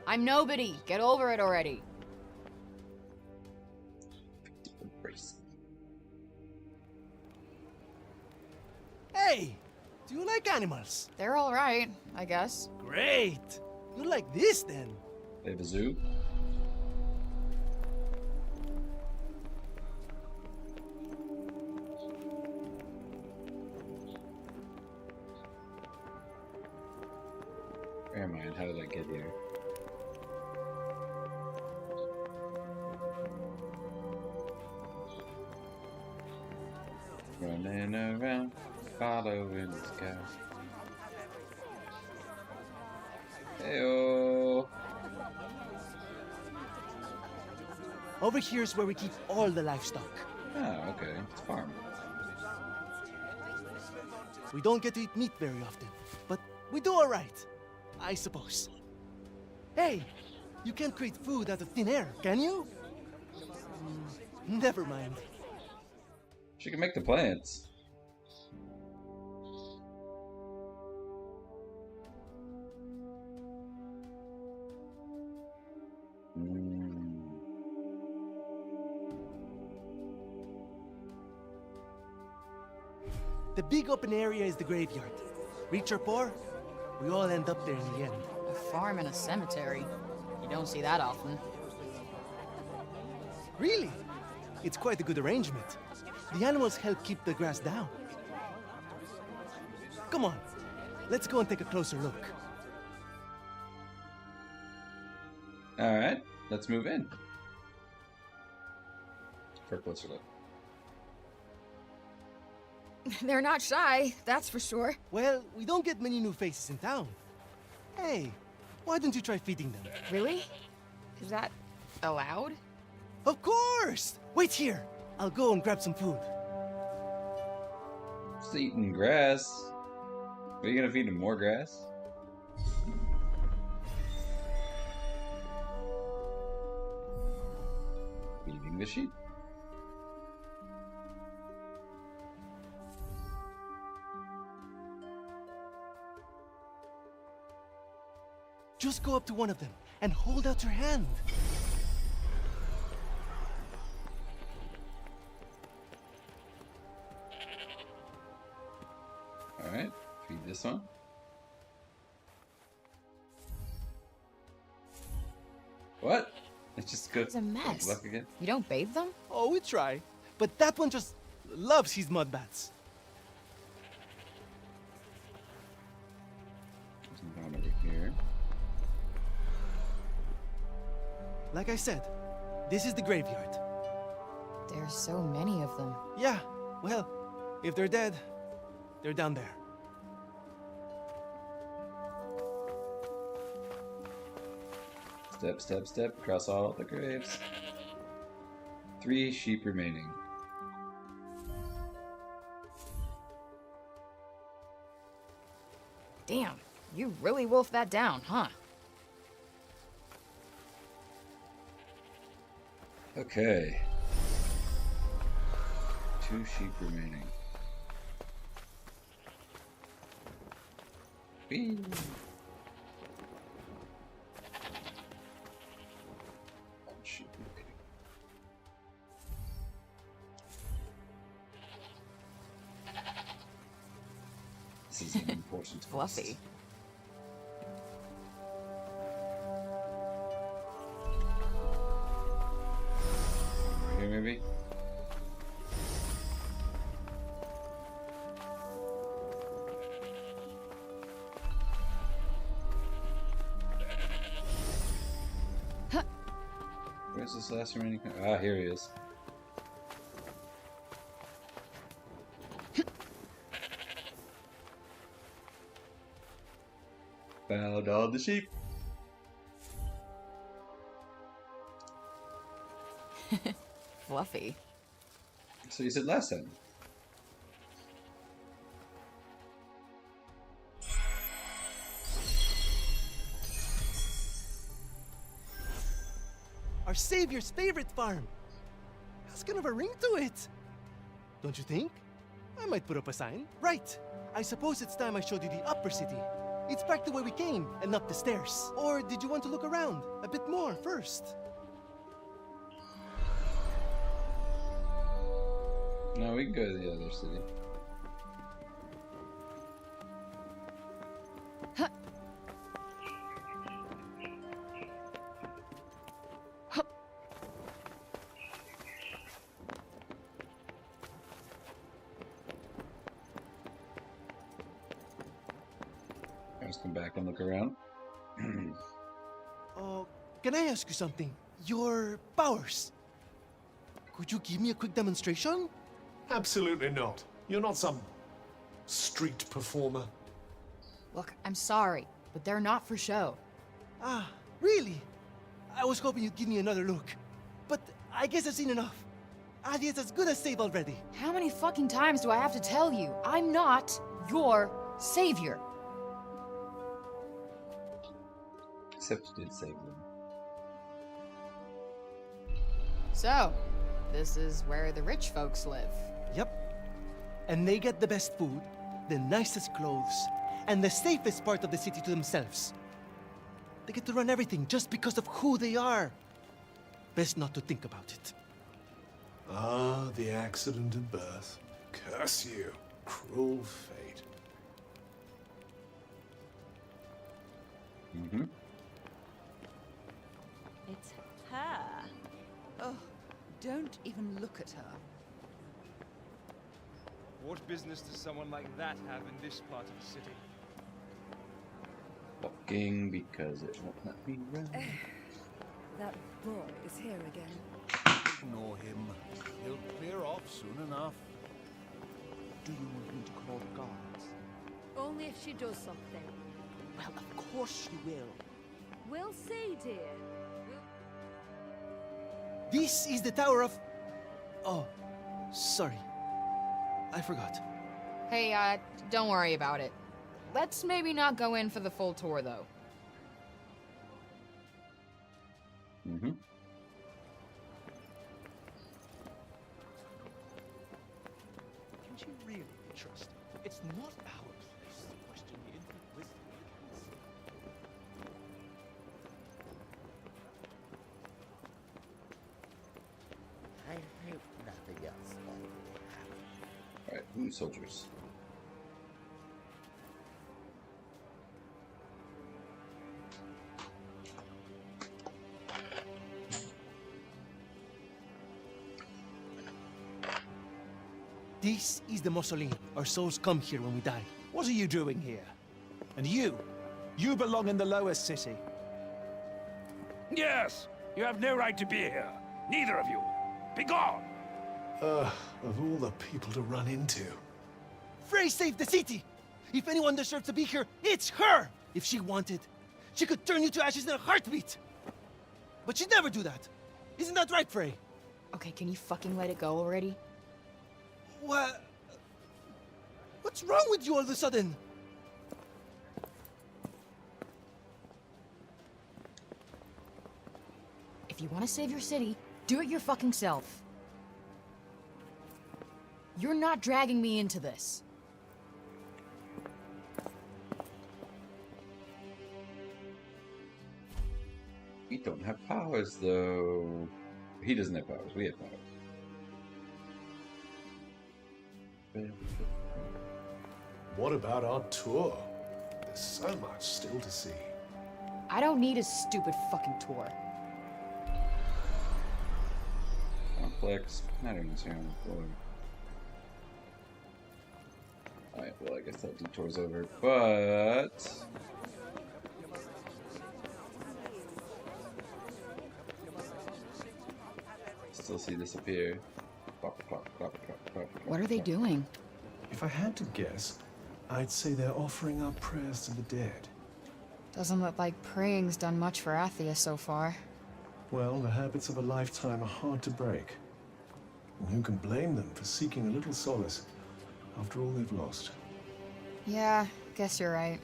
I'm nobody. Get over it already. Hey! Do you like animals? They're all right, I guess. Great! You like this, then? They have a zoo? Where am I and how did I get here? Running around, following the sky. Heyo. Over here's where we keep all the livestock. Oh, okay. It's a farm. We don't get to eat meat very often, but we do all right, I suppose. Hey, you can't create food out of thin air, can you? Never mind. She can make the plants. The big open area is the graveyard. Rich or poor, we all end up there in the end. A farm and a cemetery. You don't see that often. Really? It's quite a good arrangement. The animals help keep the grass down. Come on, let's go and take a closer look. Alright. let's move in for a closer look. They're not shy, that's for sure. Well, we don't get many new faces in town. Hey, why don't you try feeding them? Really? Is that allowed? Of course! Wait here. I'll go and grab some food. Just eating grass. Are you gonna feed him more grass? Feeding the sheep. Just go up to one of them and hold out your hand. Alright, feed this one. What? It's just good. It's a mess. Luck again. You don't bathe them? Oh, we try. But that one just loves his mud baths. There's one over here. Like I said, this is the graveyard. There's so many of them. Yeah, well, if they're dead, they're down there. Step, step, step across all the graves. 3 sheep remaining. Damn, you really wolfed that down, huh? Okay. 2 sheep remaining. Whee! One sheep remaining. This is an important Fluffy. Over here, maybe? Where's this last remaining? Ah, here he is. Found all the sheep. Fluffy. So you said last time. Our savior's favorite farm. Has kind of a ring to it. Don't you think? I might put up a sign. Right. I suppose it's time I showed you the upper city. It's back the way we came and up the stairs. Or did you want to look around a bit more first? No, we can go to the other city. Let's come back and look around. Can I ask you something? Your powers. Could you give me a quick demonstration? Absolutely not. You're not some street performer. Look, I'm sorry, but they're not for show. Ah, really? I was hoping you'd give me another look. But I guess I've seen enough. Athia's as good as saved already. How many fucking times do I have to tell you? I'm not your savior. Except you did save them. So, this is where the rich folks live. Yep. And they get the best food, the nicest clothes, and the safest part of the city to themselves. They get to run everything just because of who they are. Best not to think about it. Ah, the accident of birth. Curse you, cruel fate. Mm-hmm. It's her. Oh, don't even look at her. What business does someone like that have in this part of the city? Walking because it won't let me run. That boy is here again. Ignore him. He'll clear off soon enough. Do you want me to call the guards? Only if she does something. Well, of course she will. We'll see, dear. This is the Tower of... Oh, sorry. I forgot. Hey, don't worry about it. Let's maybe not go in for the full tour, though. Mm-hmm. Can she really be trusted? It's not our place to question the infinite wisdom of the council. I hope nothing else will happen. Alright, blue soldiers. This is the mausoleum. Our souls come here when we die. What are you doing here? And you? You belong in the lowest city. Yes! You have no right to be here. Neither of you. Be gone! Of all the people to run into. Frey saved the city! If anyone deserves to be here, it's her! If she wanted, she could turn you to ashes in a heartbeat! But she'd never do that. Isn't that right, Frey? Okay, can you fucking let it go already? What? What's wrong with you all of a sudden? If you want to save your city, do it your fucking self. You're not dragging me into this. We don't have powers, though. He doesn't have powers. We have powers. What about our tour? There's so much still to see. I don't need a stupid fucking tour. Complex patterns here on the floor. Alright, well, I guess that detour's over, but... Still see this appear. Clop, clop, clop, clop, clop, What are they doing? If I had to guess, I'd say they're offering up prayers to the dead. Doesn't look like praying's done much for Athia so far. Well, the habits of a lifetime are hard to break. And who can blame them for seeking a little solace after all they've lost? Yeah, guess you're right.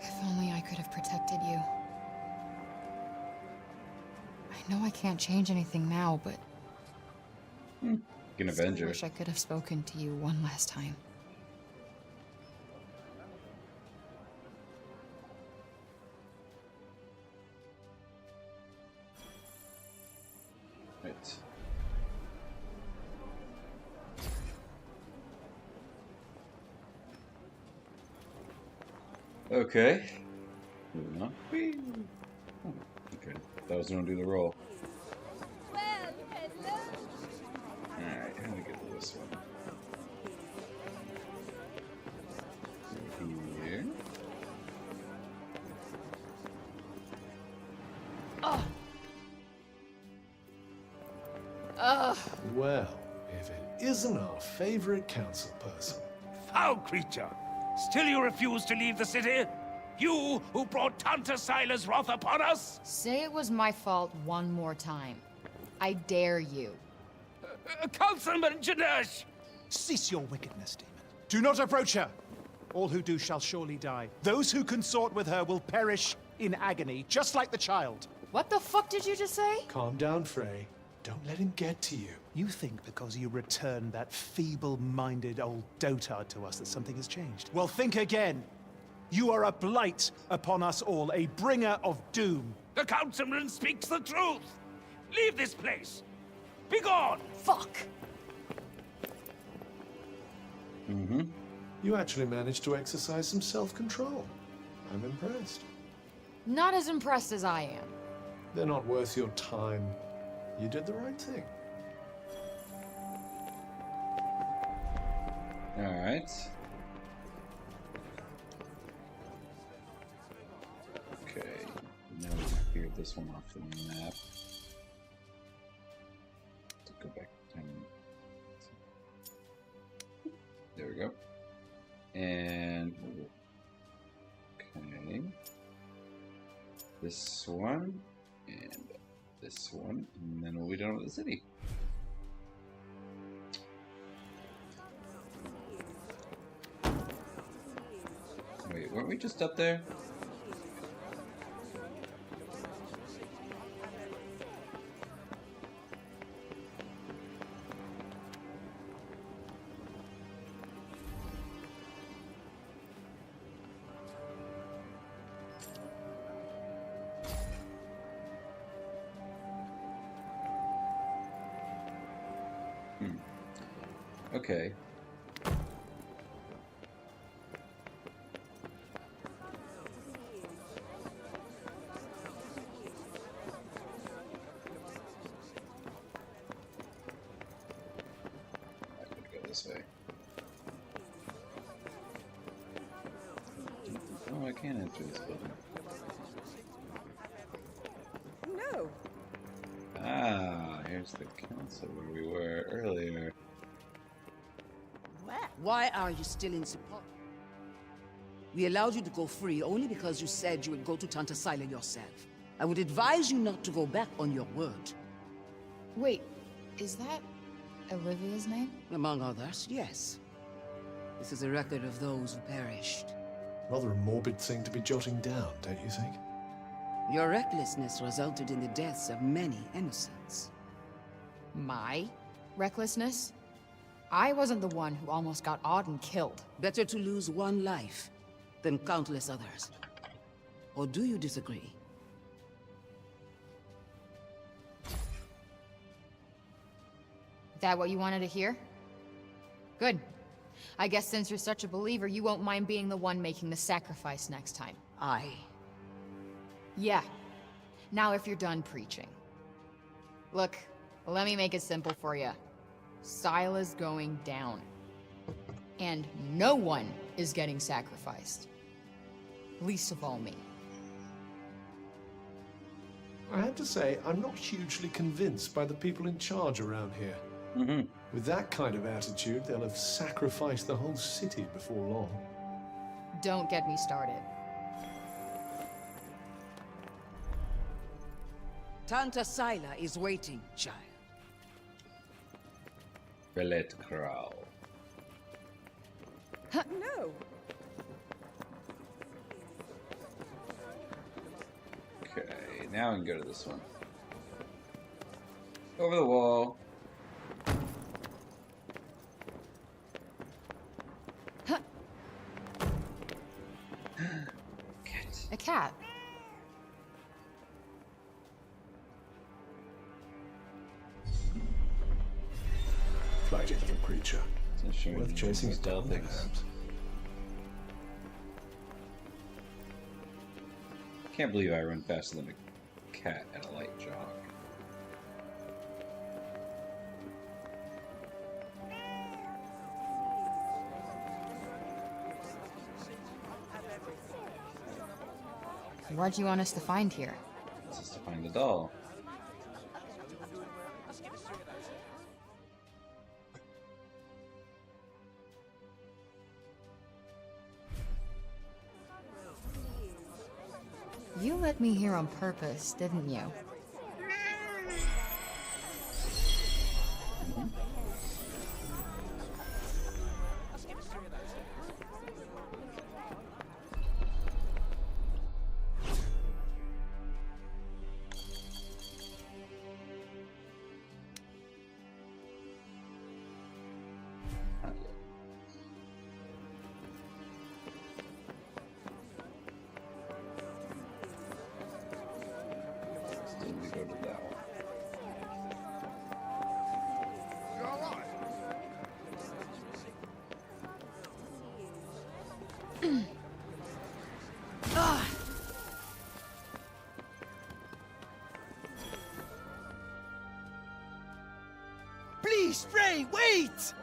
If only I could have protected you. I know I can't change anything now, but You can avenge still her. wish I could have spoken to you one last time. Right. Okay. Moving on. Whee! Oh, okay. That was gonna do the roll. Alright, how do we get to this one? Here. Ugh. Ugh. Well, if it isn't our favorite council person. Foul creature! Still you refuse to leave the city? You who brought Tanta Sila's wrath upon us? Say it was my fault one more time. I dare you. Councilman Janesh! Cease your wickedness, demon. Do not approach her. All who do shall surely die. Those who consort with her will perish in agony, just like the child. What the fuck did you just say? Calm down, Frey. Don't let him get to you. You think because you returned that feeble-minded old dotard to us that something has changed? Well, think again. You are a blight upon us all, a bringer of doom. The councilman speaks the truth! Leave this place! Be gone! Fuck! Mm-hmm. You actually managed to exercise some self-control. I'm impressed. Not as impressed as I am. They're not worth your time. You did the right thing. Alright. Okay, now we can clear this one off the map. To go back 10 minutes. There we go. And okay. This one and this one, and then we'll be done with the city. Wait, weren't we just up there? Okay. I could go this way. Oh, I can't enter this building. No. Ah, here's the council where we were earlier. Why are you still in support? We allowed you to go free only because you said you would go to Tanta Sila yourself. I would advise you not to go back on your word. Wait, is that Olivia's name? Among others, yes. This is a record of those who perished. Rather a morbid thing to be jotting down, don't you think? Your recklessness resulted in the deaths of many innocents. My recklessness? I wasn't the one who almost got Auden killed. Better to lose one life than countless others. Or do you disagree? That what you wanted to hear? Good. I guess since you're such a believer, you won't mind being the one making the sacrifice next time. Yeah. Now if you're done preaching. Look, let me make it simple for you. Sila's going down. And no one is getting sacrificed. Least of all me. I have to say, I'm not hugely convinced by the people in charge around here. With that kind of attitude, they'll have sacrificed the whole city before long. Don't get me started. Tanta Sila is waiting, child. Bellet Kral. No. Okay, now we can go to this one. Over the wall. Cat. A cat. Flighty little creature. Worth chasing it down, things. perhaps. Can't believe I run faster than a cat at a light jog. What do you want us to find here? This is to find the doll. You let me here on purpose, didn't you? Still we go to that one. Frey, wait!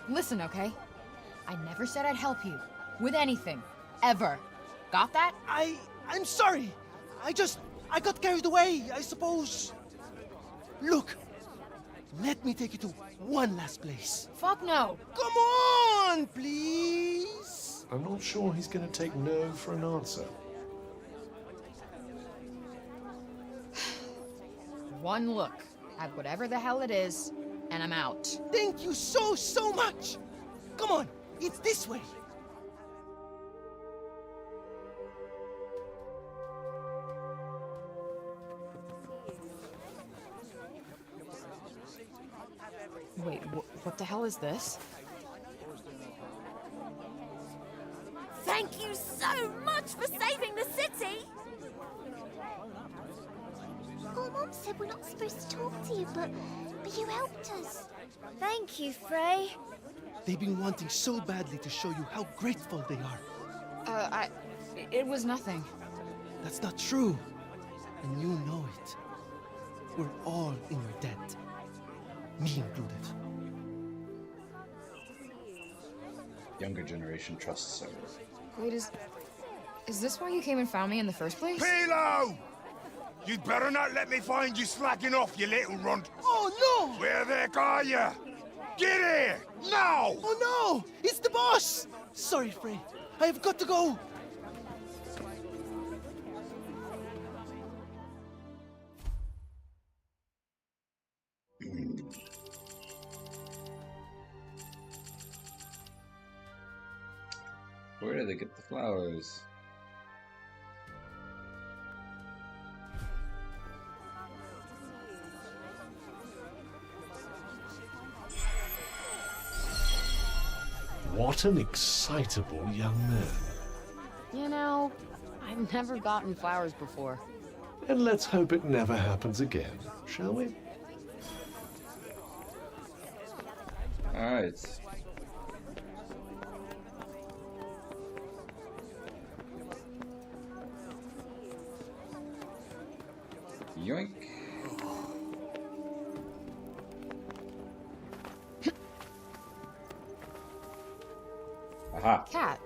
Listen, okay? I never said I'd help you. With anything. Ever. Got that? I'm sorry. I got carried away, I suppose. Look, let me take you to one last place. Fuck no. Come on, please. I'm not sure he's going to take no for an answer. One look at whatever the hell it is, and I'm out. Thank you so much. Come on, it's this way. Wait, what the hell is this? Thank you so much for saving the city! Oh, Mom said we're not supposed to talk to you, but you helped us. Thank you, Frey. They've been wanting so badly to show you how grateful they are. It was nothing. That's not true. And you know it. We're all in your debt. Me included. Younger generation trusts so. Wait, is this why you came and found me in the first place? Pilo! You'd better not let me find you slacking off, you little runt. Oh, no! Where the heck are you? Get here! Now! Oh, no! It's the boss! Sorry, Frey. I have got to go. Where do they get the flowers? What an excitable young man. You know, I've never gotten flowers before. And let's hope it never happens again, shall we? Alright. Yoink. Aha. Cat.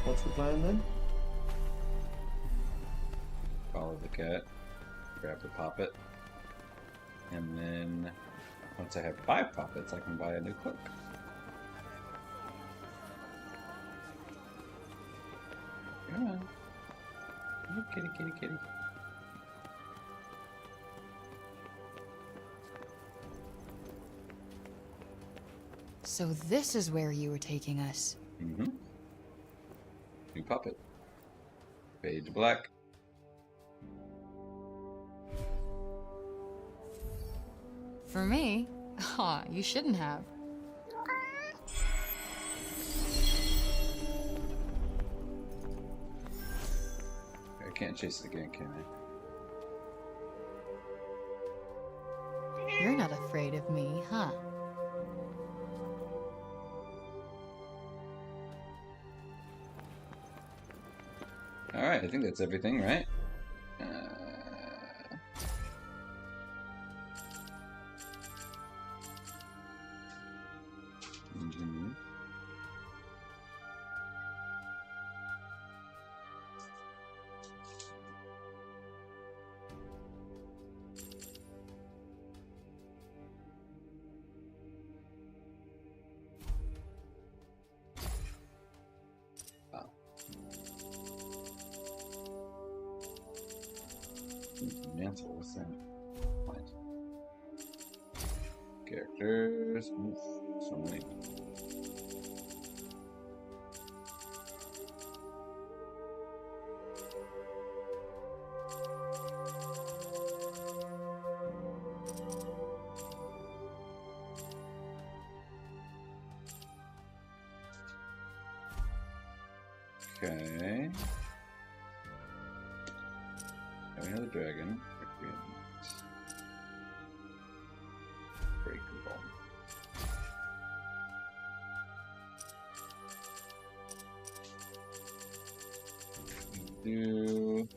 What's the plan then? Follow the cat. Grab the poppet. And then once I have 5 poppets, I can buy a new cloak. Come on. Oh, kitty, kitty, kitty. So this is where you were taking us. Mm-hmm. New puppet. Fade to black. For me? Aw, you shouldn't have. I can't chase it again, can I? You're not afraid of me, huh? Alright, I think that's everything, right? Mhm. Mantle, what's that? Right. Characters. Oof, so many. Okay. Have another dragon. Break the ball. Do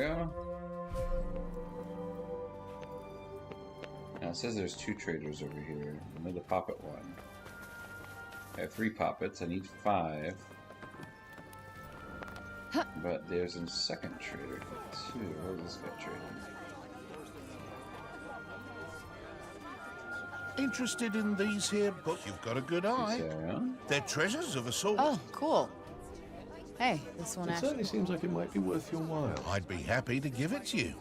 go. Now it says there's 2 traders over here. Another poppet one. I have 3 poppets. I need 5. But there's a second trader for 2. What is this guy trading? Interested in these here books? You've got a good eye. They're treasures of a sort. Oh, cool. Hey, this one It actually... certainly seems like it might be worth your while. I'd be happy to give it to you.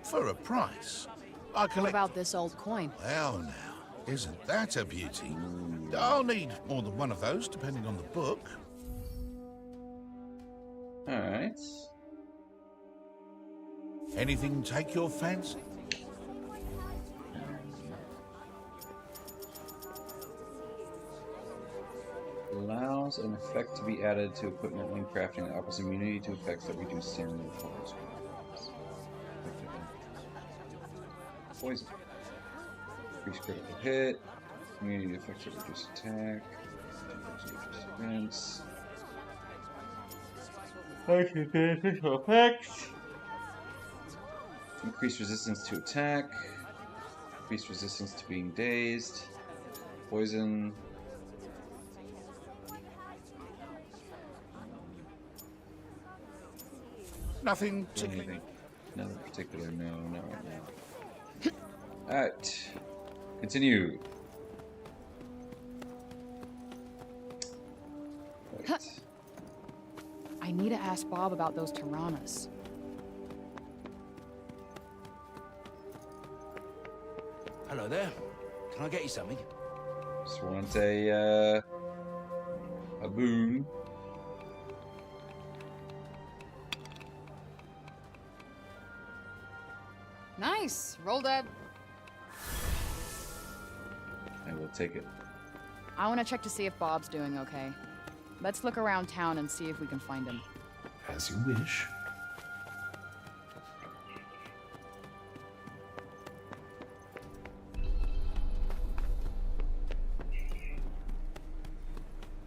For a price. I What collect... about this old coin? Well now, isn't that a beauty? I'll need more than one of those, depending on the book. Alright. Anything take your fancy? Allows an effect to be added to equipment when crafting that offers immunity to effects that reduce stamina performance. Poison. Increase critical hit. Immunity to effects that reduce attack. Defense. Beneficial effects. Increase resistance to attack. Increase resistance to being dazed. Poison. Nothing tickling. Nothing particular, no, not right now. Alright. Continue. Right. I need to ask Bob about those Tyrannas. Hello there. Can I get you something? Just want a boon. Nice! Roll that. I will take it. I want to check to see if Bob's doing okay. Let's look around town and see if we can find him. As you wish.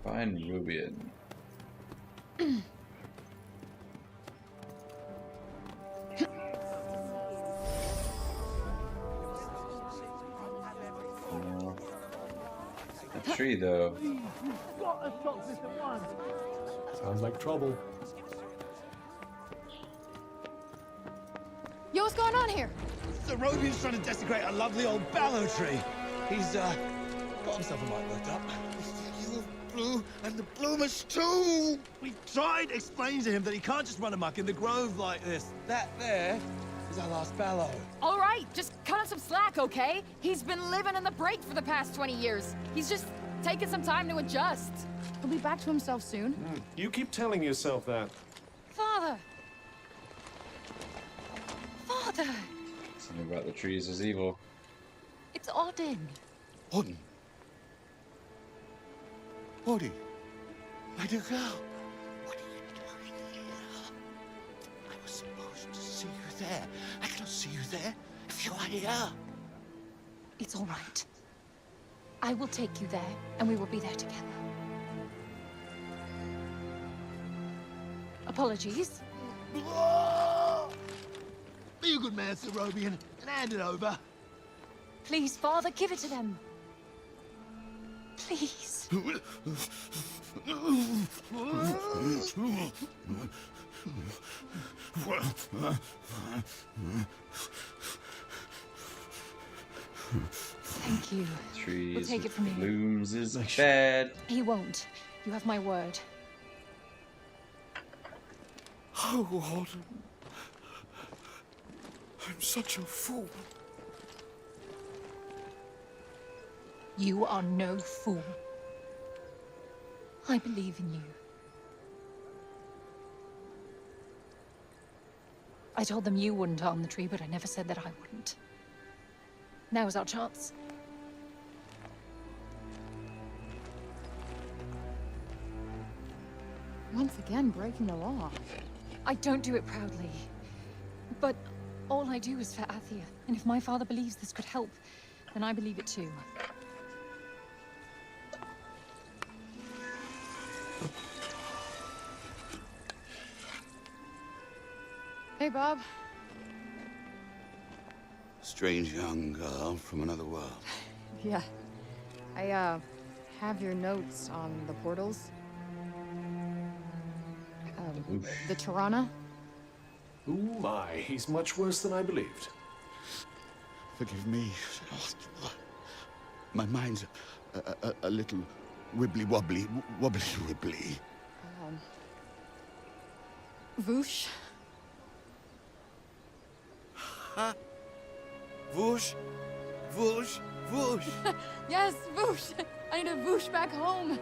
Find Rubian. A tree, though. Sounds like trouble. Yo, what's going on here? The Robian's trying to desecrate a lovely old ballow tree. He's, got himself a mite worked up. You blue and the bloomers too! We tried explaining to him that he can't just run amok in the grove like this. That there is our last ballow. All right, just cut him some slack, okay? He's been living in the break for the past 20 years. He's just taking some time to adjust. He'll be back to himself soon. You keep telling yourself that. Father! Father! Something about the trees is evil. It's Odin. Odin? Odin? My dear girl, what are you doing here? I was supposed to see you there. I cannot see you there if you are here. It's all right. I will take you there, and we will be there together. Apologies. Be a good man, Sir Robian, and hand it over. Please, Father, give it to them. Please. Thank you. Trees We'll take it from here. blooms is bad. He won't. You have my word. Oh, Odin. I'm such a fool. You are no fool. I believe in you. I told them you wouldn't harm the tree, but I never said that I wouldn't. Now is our chance. Once again, breaking the law. I don't do it proudly. But all I do is for Athia. And if my father believes this could help, then I believe it too. Hey, Hey, Bob. Strange young girl from another world. Yeah. I, have your notes on the portals. The Tirana? Oh my, he's much worse than I believed. Forgive me. My mind's a little wibbly-wobbly, wobbly-wibbly. Voosh? Huh? Whoosh, whoosh, whoosh. Yes, Voosh! I need to Voosh back home,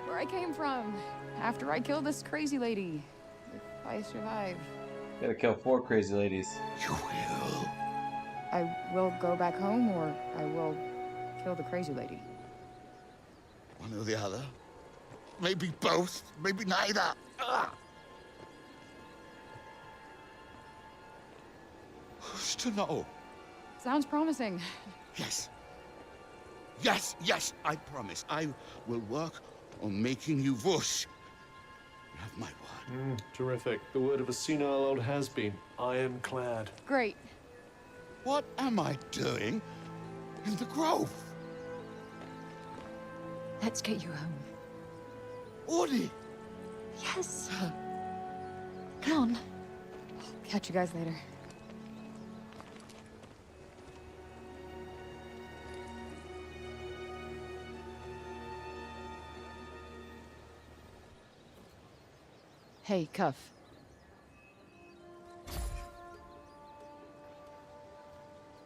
where I came from, after I killed this crazy lady. If I survive. Gotta kill 4 crazy ladies. You will. I will go back home, or I will kill the crazy lady. One or the other. Maybe both, maybe neither. Who's to know? Sounds promising. Yes. Yes, yes, I promise. I will work on making you whoosh. You have my word. Terrific. The word of a senile old has-been. Ironclad. Great. What am I doing in the grove? Let's get you home. Audie! Yes. Come on. Catch you guys later. Hey, Cuff.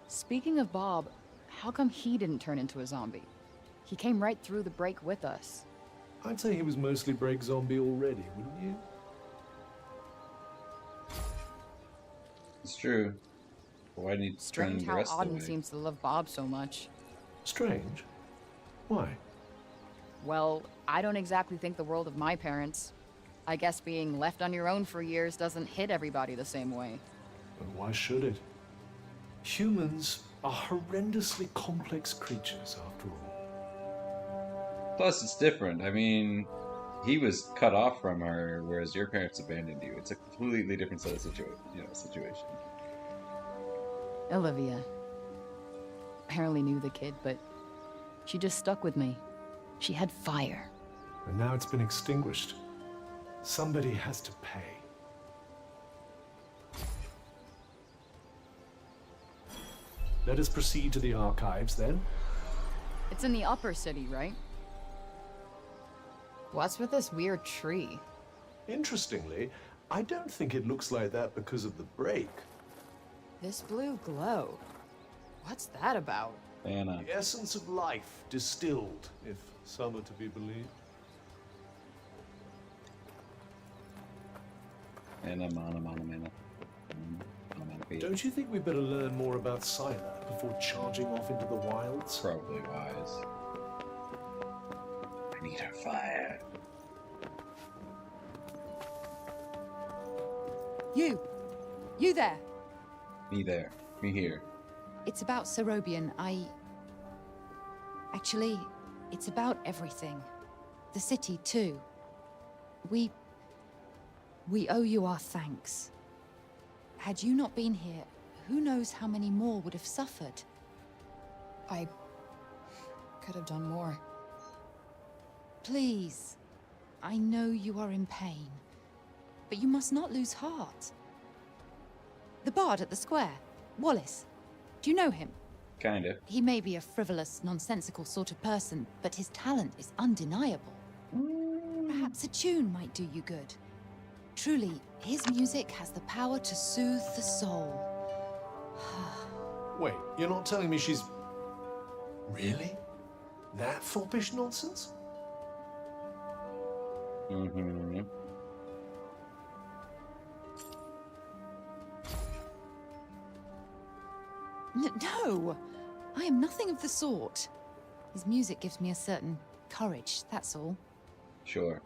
Speaking of Bob, how come he didn't turn into a zombie? He came right through the break with us. I'd say he was mostly break zombie already, wouldn't you? It's true. Why didn't he turn Strange the how rest of the Auden way? seems to love Bob so much. Strange? Why? Well, I don't exactly think the world of my parents. I guess being left on your own for years doesn't hit everybody the same way. But why should it? Humans are horrendously complex creatures, after all. Plus, it's different. I mean, he was cut off from her, whereas your parents abandoned you. It's a completely different set of situation. Olivia. Apparently knew the kid, but she just stuck with me. She had fire. And now it's been extinguished. Somebody has to pay. Let us proceed to the archives, then. It's in the upper city, right? What's with this weird tree? Interestingly, I don't think it looks like that because of the break. This blue glow. What's that about? Anna. The essence of life distilled, if some are to be believed. Mana. Don't you think we better learn more about Scylla before charging off into the wilds? Probably wise. I need her fire. You there. Me there. Me here. It's about Serobian. Actually, it's about everything. The city, too. We owe you our thanks. Had you not been here, who knows how many more would have suffered? I could have done more. Please. I know you are in pain. But you must not lose heart. The bard at the square, Wallace. Do you know him? Kind of. He may be a frivolous, nonsensical sort of person, but his talent is undeniable. Perhaps a tune might do you good. Truly, his music has the power to soothe the soul. Wait, you're not telling me she's... Really? That foppish nonsense? Mm-hmm. No! I am nothing of the sort. His music gives me a certain courage, that's all. Sure.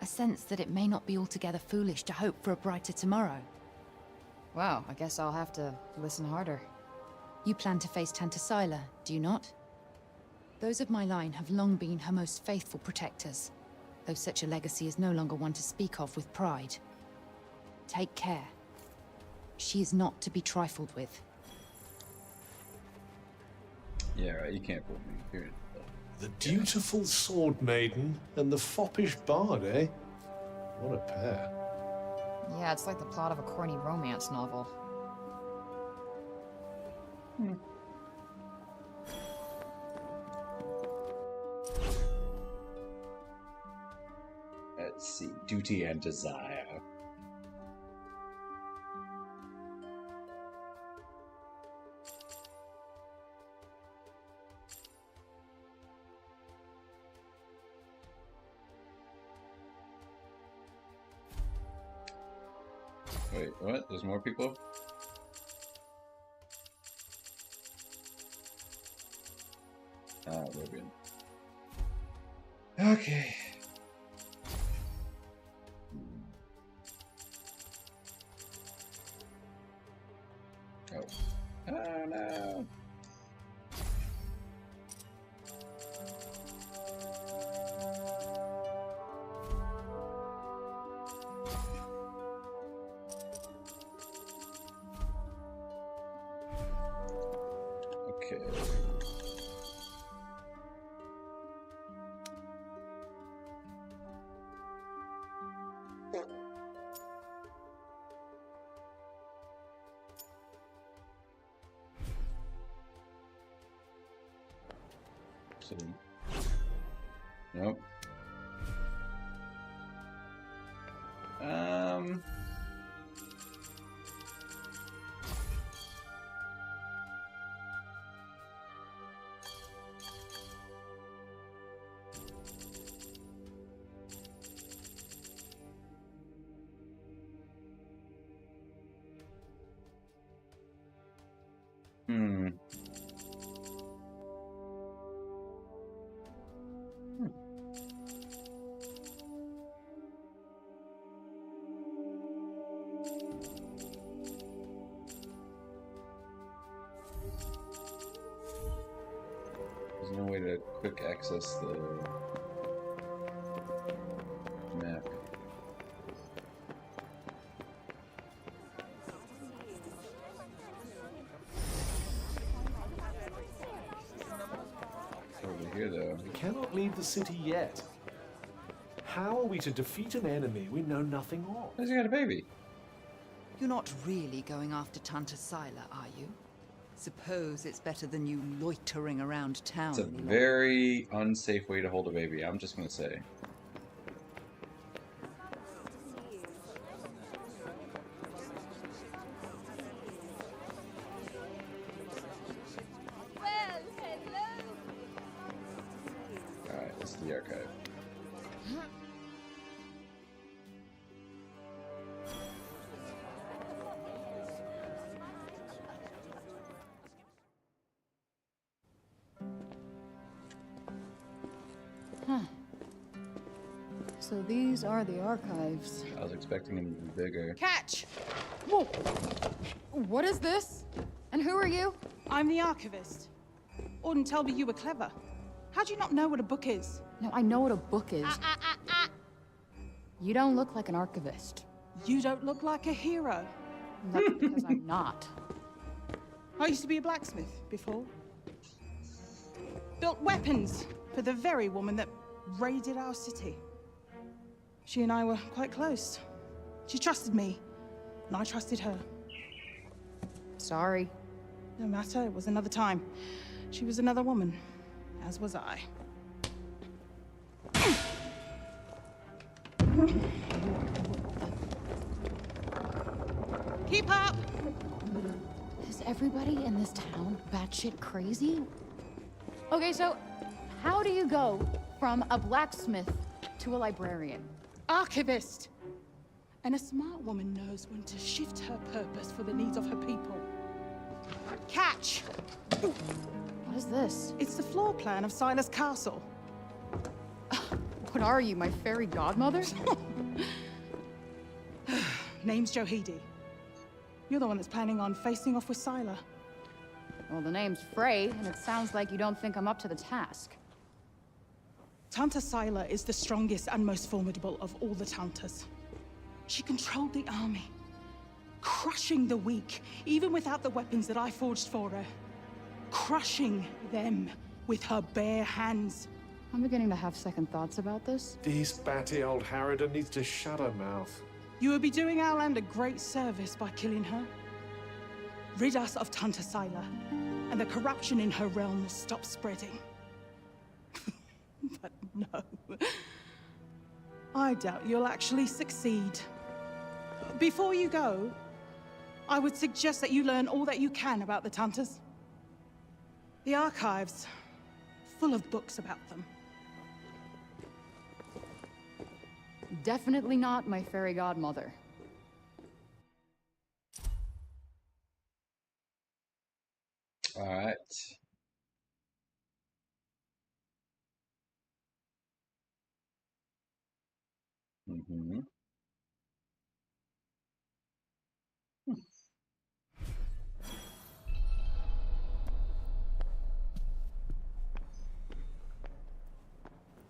A sense that it may not be altogether foolish to hope for a brighter tomorrow. Wow, I guess I'll have to listen harder. You plan to face Tanta Scylla, do you not? Those of my line have long been her most faithful protectors, though such a legacy is no longer one to speak of with pride. Take care. She is not to be trifled with. Yeah, right. You can't fool me. Period. The dutiful sword maiden and the foppish bard, eh? What a pair. Yeah, it's like the plot of a corny romance novel. Let's see. Duty and desire. Wait, what? There's more people? Logan. Okay. Oh. Oh no. Okay. So, nope. There's no way to quick access the map. Over here, though. We cannot leave the city yet. How are we to defeat an enemy we know nothing of? He's got a baby. You're not really going after Tanta Sila, are you? Suppose it's better than you loitering around town. It's a any longer. very unsafe way to hold a baby, I'm just gonna say. Well, hello. Alright, this is the archive. Huh. So these are the archives. I was expecting him to be bigger. Catch! Whoa! What is this? And who are you? I'm the archivist. Auden told me you were clever. How do you not know what a book is? No, I know what a book is. You don't look like an archivist. You don't look like a hero. That's because I'm not. I used to be a blacksmith before. Built weapons for the very woman that raided our city. She and I were quite close. She trusted me, and I trusted her. Sorry. No matter, it was another time. She was another woman, as was I. Keep up! Is everybody in this town batshit crazy? Okay, so how do you go from a blacksmith to a librarian? Archivist! And a smart woman knows when to shift her purpose for the needs of her people. Catch! What is this? It's the floor plan of Silas Castle. What are you, my fairy godmother? Name's Johidi. You're the one that's planning on facing off with Sila. Well, the name's Frey, and it sounds like you don't think I'm up to the task. Tanta Sila is the strongest and most formidable of all the Tantas. She controlled the army. crushing the weak, even without the weapons that I forged for her. Crushing them with her bare hands. I'm beginning to have second thoughts about this. This batty old Harridan needs to shut her mouth. You would be doing our land a great service by killing her. Rid us of Tanta Sila, and the corruption in her realm will stop spreading. But no. I doubt you'll actually succeed. Before you go, I would suggest that you learn all that you can about the Tantas. The archives, full of books about them. Definitely not my fairy godmother. All right. Mm-hmm.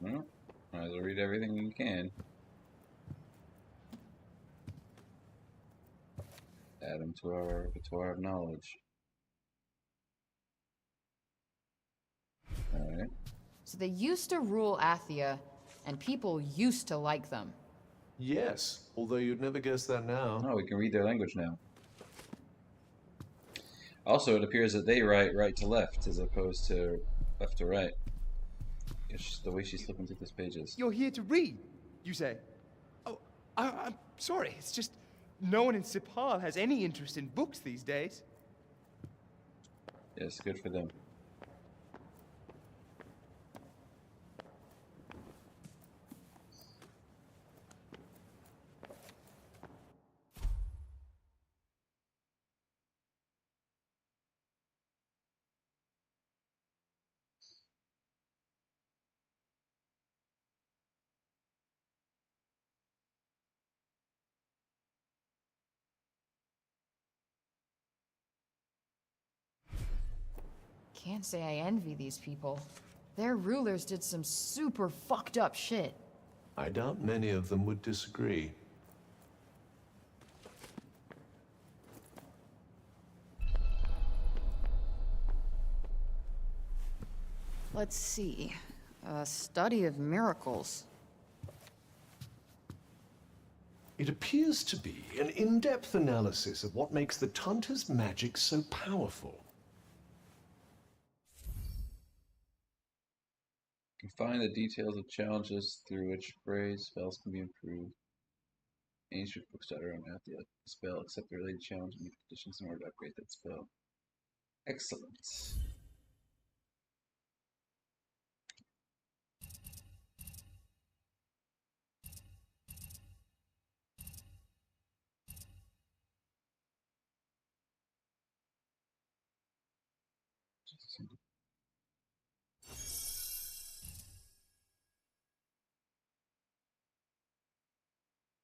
Well, might as well read everything you can. Add them to our repertoire of knowledge. Alright. So they used to rule Athia, and people used to like them. Yes, although you'd never guess that now. Oh, we can read their language now. Also, it appears that they write right to left as opposed to left to right. It's the way she's flipping through these pages. You're here to read, you say? Oh, I'm sorry. It's just no one in Sipal has any interest in books these days. Yes, good for them. Can't say I envy these people. Their rulers did some super fucked up shit. I doubt many of them would disagree. Let's see. A study of miracles. It appears to be an in-depth analysis of what makes the Tanta's magic so powerful. You can find the details of challenges through which phrase spells can be improved. Ancient books that are on Athia spell, accept the related challenge and meet conditions in order to upgrade that spell. Excellent.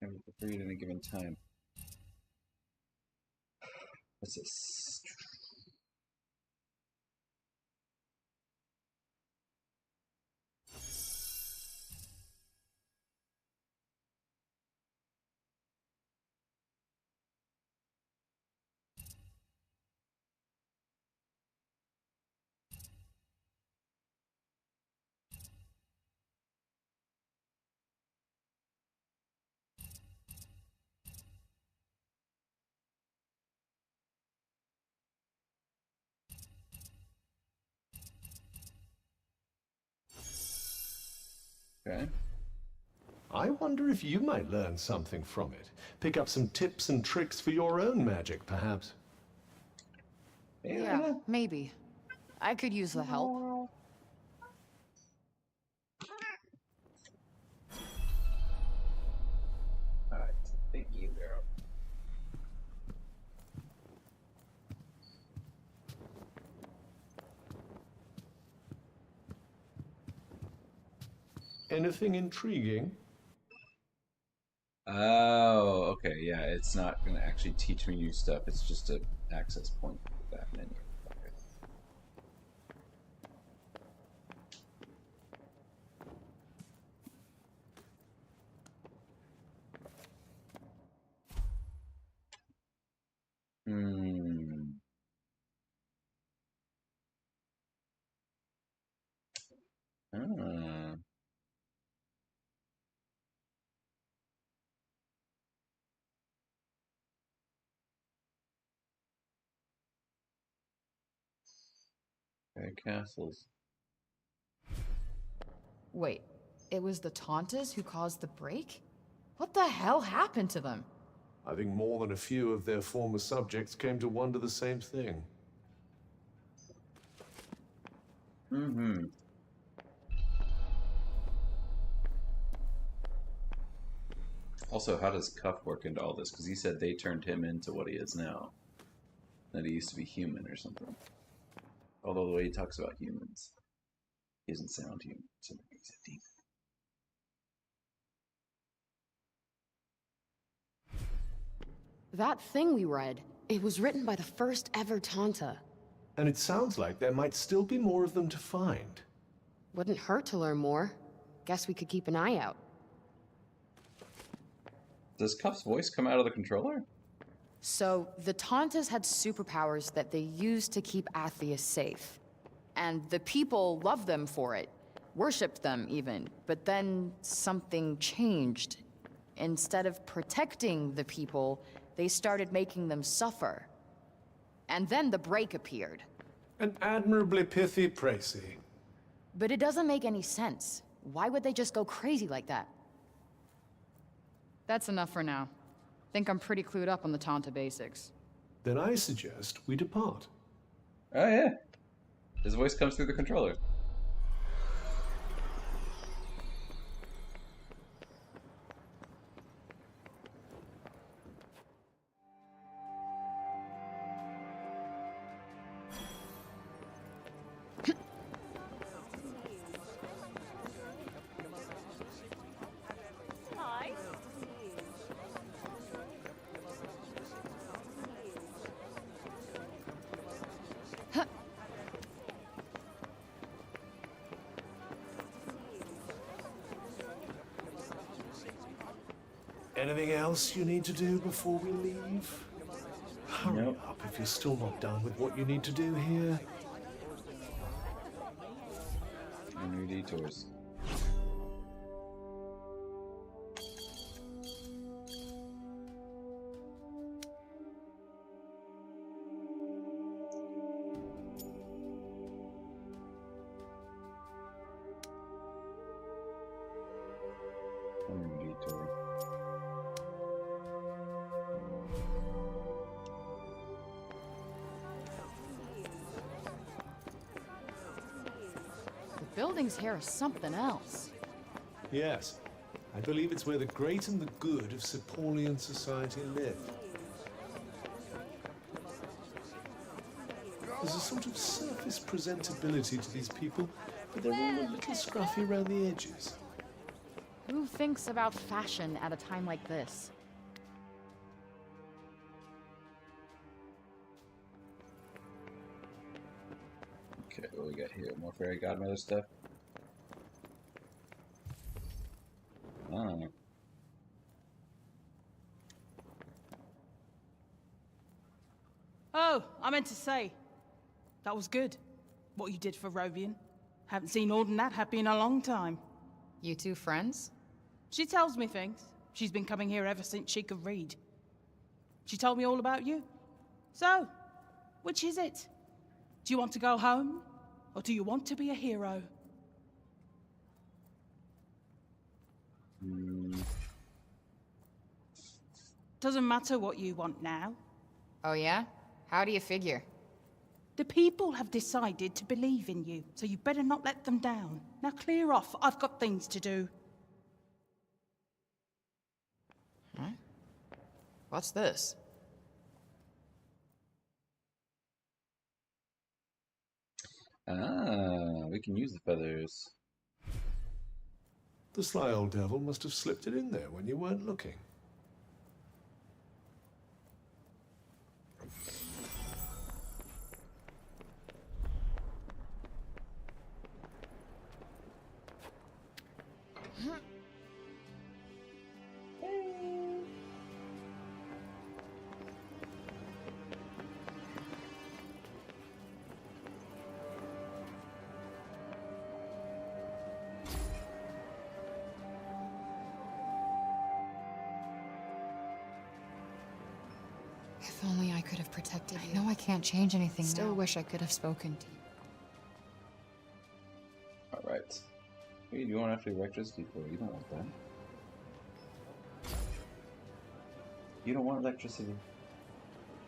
Never free at any given time. What's this? Okay. I wonder if you might learn something from it. Pick up some tips and tricks for your own magic, perhaps. Yeah, maybe. I could use the help. Alright, thank you, girl. Anything intriguing? Oh, okay, yeah, it's not going to actually teach me new stuff, it's just an access point for that menu. Okay. Ah. Okay, castles. Wait, it was the Tauntas who caused the break? What the hell happened to them? I think more than a few of their former subjects came to wonder the same thing. Mm-hmm. Also, how does Cuff work into all this? Because he said they turned him into what he is now. That he used to be human or something. Although the way he talks about humans, he doesn't sound human. So he's a demon. That thing we read, it was written by the first ever Tanta. And it sounds like there might still be more of them to find. Wouldn't hurt to learn more. Guess we could keep an eye out. Does Cuff's voice come out of the controller? So, the Tauntas had superpowers that they used to keep Athia safe. And the people loved them for it. Worshipped them, even. But then something changed. Instead of protecting the people, they started making them suffer. And then the break appeared. An admirably pithy précis. But it doesn't make any sense. Why would they just go crazy like that? That's enough for now. Think I'm pretty clued up on the Tanta basics. Then I suggest we depart. Oh yeah. His voice comes through the controller. Hi. Anything else you need to do before we leave? Hurry up if you're still not done with what you need to do here. New detours. New detour. The buildings here are something else. Yes. I believe it's where the great and the good of Sepolian society live. There's a sort of surface presentability to these people, but they're all a little scruffy around the edges. Who thinks about fashion at a time like this? Okay, what we got here? More fairy godmother stuff? Oh. Oh, I meant to say, that was good. What you did for Rovian. Haven't seen Alden that happy in a long time. You two friends? She tells me things. She's been coming here ever since she could read. She told me all about you. So, which is it? Do you want to go home? Or do you want to be a hero? Doesn't matter what you want now. Oh yeah? How do you figure? The people have decided to believe in you, so you better not let them down. Now clear off. I've got things to do. Huh? What's this? Ah, we can use the feathers. The sly old devil must have slipped it in there when you weren't looking. If only I could have protected you. I know I can't change anything. Still wish I could have spoken to you. Alright. Hey, you want after electricity for? You don't want that. You don't want electricity.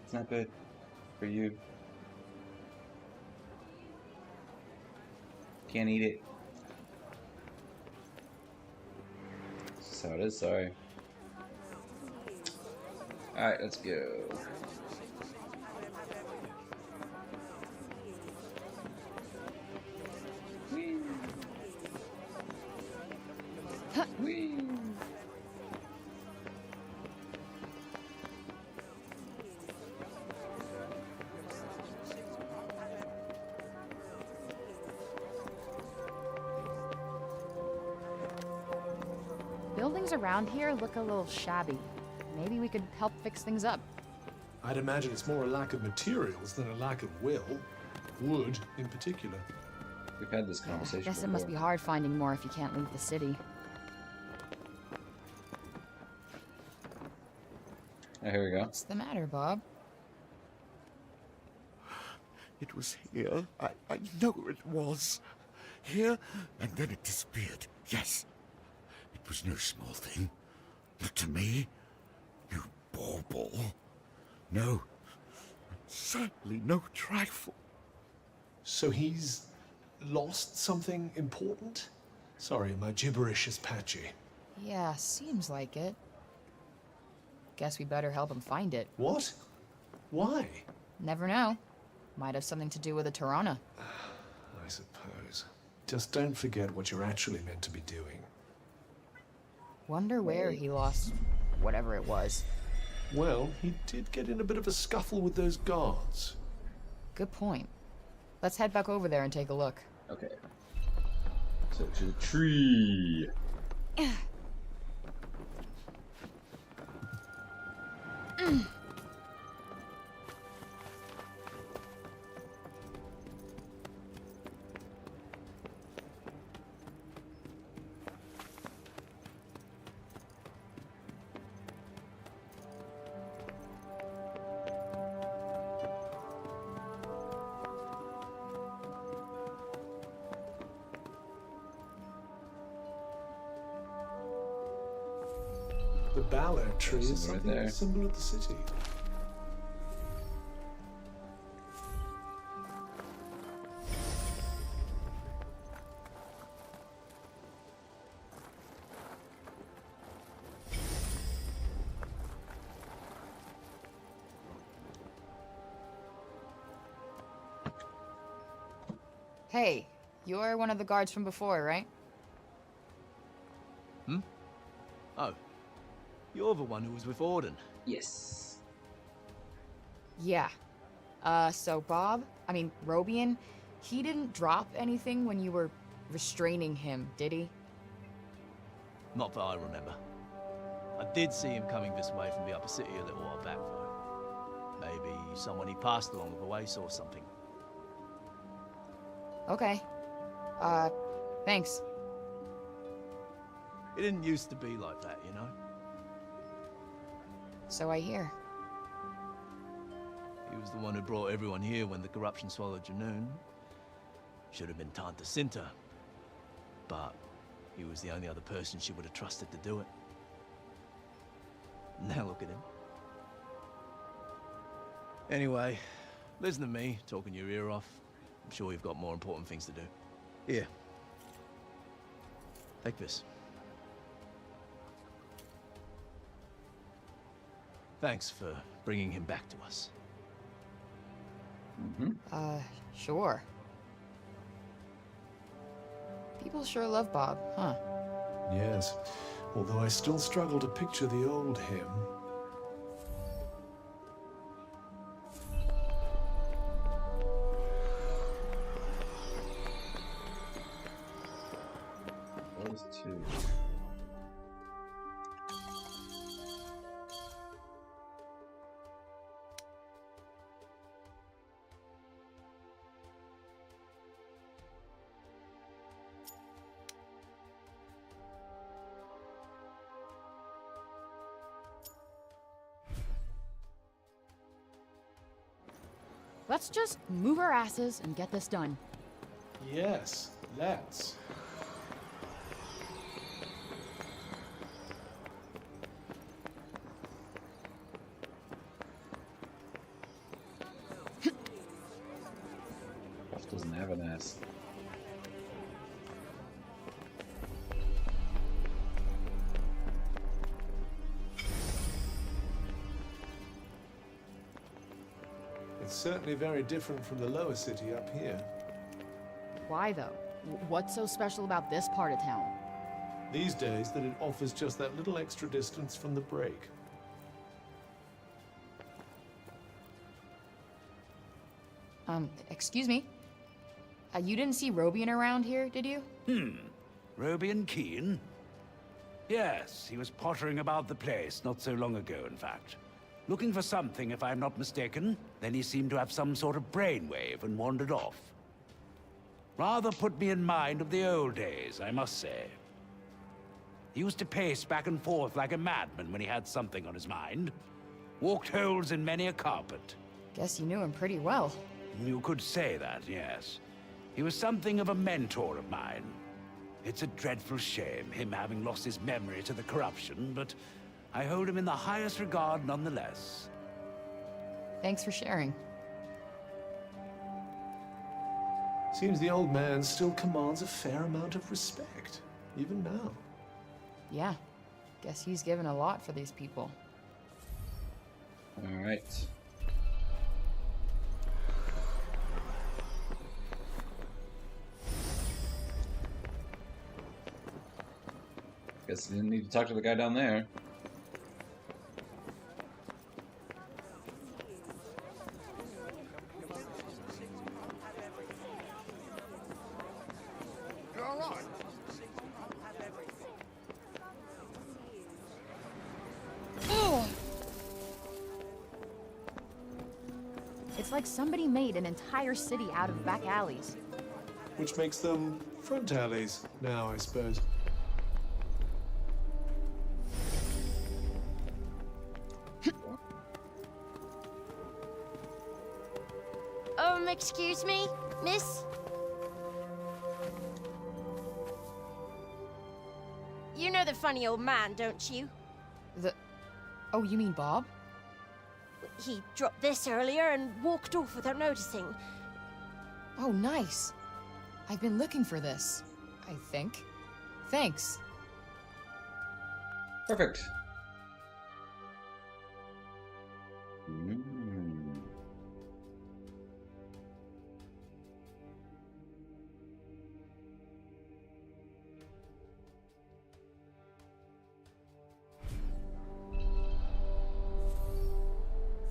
It's not good for you. Can't eat it. So it is, sorry. Alright, let's go. Whee! Whee! Buildings around here look a little shabby. Maybe we could help fix things up. I'd imagine it's more a lack of materials than a lack of will. Wood, in particular. We've had this conversation Guess it before. must be hard finding more if you can't leave the city. Oh, here we go. What's the matter, Bob? It was here. I know it was. Here, and then it disappeared. Yes. It was no small thing. Not to me. You bauble. No. Certainly no trifle. So he's lost something important? Sorry, my gibberish is patchy. Yeah, seems like it. Guess we better help him find it. What? Why? Never know. Might have something to do with a Tirana. I suppose. Just don't forget what you're actually meant to be doing. Wonder where he lost whatever it was. Well, he did get in a bit of a scuffle with those guards. Good point. Let's head back over there and take a look. Okay. So to the tree. The ballad tree is Something right something of there. a symbol of the city. Hey, you're one of the guards from before, right? Hmm? Oh. You're the one who was with Orden. Yes. Yeah. So Robian, he didn't drop anything when you were restraining him, did he? Not that I remember. I did see him coming this way from the upper city a little while back, though. Maybe someone he passed along the way saw something. Okay. Thanks. It didn't used to be like that, you know? So I hear. He was the one who brought everyone here when the corruption swallowed Janoon. Should have been Tanta Cinta. But he was the only other person she would have trusted to do it. Now look at him. Anyway, listen to me talking your ear off. I'm sure you've got more important things to do. Here. Take this. Thanks for bringing him back to us. Sure. People sure love Bob, huh? Yes, although I still struggle to picture the old him. Those two. Let's just move our asses and get this done. Yes, let's. Wolf doesn't have an ass. It's certainly very different from the lower city up here. Why, though? What's so special about this part of town? These days, that it offers just that little extra distance from the break. Excuse me? You didn't see Robian around here, did you? Robian Keene? Yes, he was pottering about the place not so long ago, in fact. Looking for something, if I'm not mistaken. Then he seemed to have some sort of brainwave and wandered off. Rather put me in mind of the old days, I must say. He used to pace back and forth like a madman when he had something on his mind. Walked holes in many a carpet. Guess you knew him pretty well. You could say that, yes. He was something of a mentor of mine. It's a dreadful shame, him having lost his memory to the corruption, but I hold him in the highest regard nonetheless. Thanks for sharing. Seems the old man still commands a fair amount of respect, even now. Yeah, guess he's given a lot for these people. All right. Guess you didn't need to talk to the guy down there. It's like somebody made an entire city out of back alleys. Which makes them front alleys now, I suppose. Excuse me, miss? You know the funny old man, don't you? Oh, you mean Bob? He dropped this earlier and walked off without noticing. Oh, nice. I've been looking for this, I think. Thanks. Perfect.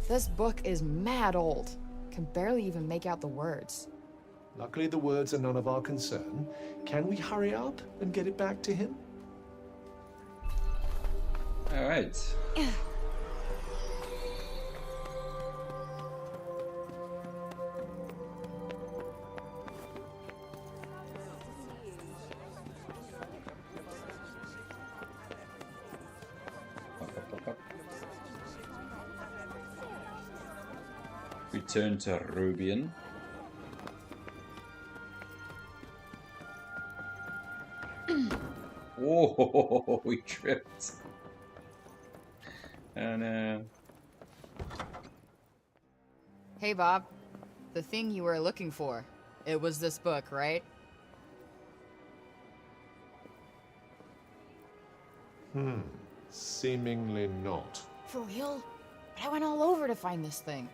This book is mad old. Can barely even make out the words. Luckily, the words are none of our concern. Can we hurry up and get it back to him? All right. Return to Rubian. Whoa, we tripped. Oh no. Hey, Bob. The thing you were looking for. It was this book, right? Seemingly not. For real? But I went all over to find this thing.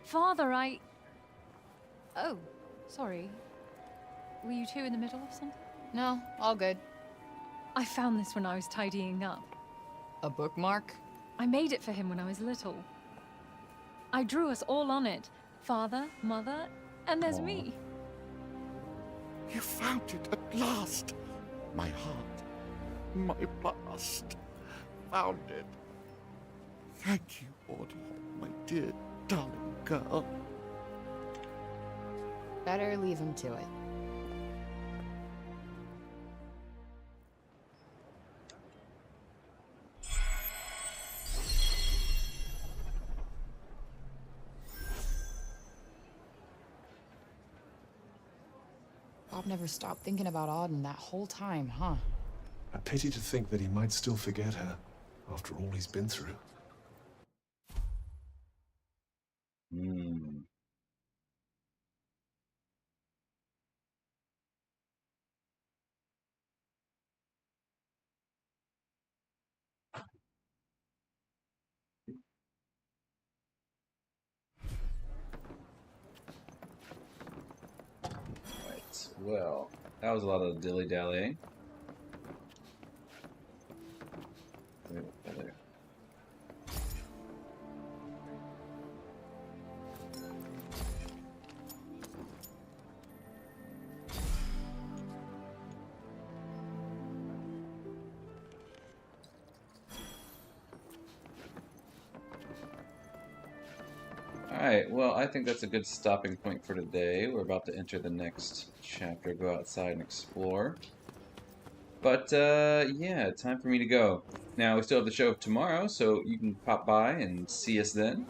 Father, Oh, sorry. Were you two in the middle of something? No, all good. I found this when I was tidying up. A bookmark? I made it for him when I was little. I drew us all on it. Father, Mother, and there's me. You found it at last. My heart, my past, found it. Thank you, Audie, my dear, darling girl. Better leave him to it. Bob never stopped thinking about Auden that whole time, huh? A pity to think that he might still forget her after all he's been through. Hmm. Right. Well, that was a lot of dilly-dallying. There. Alright, well, I think that's a good stopping point for today. We're about to enter the next chapter, go outside and explore. But, yeah, time for me to go. Now, we still have the show tomorrow, so you can pop by and see us then.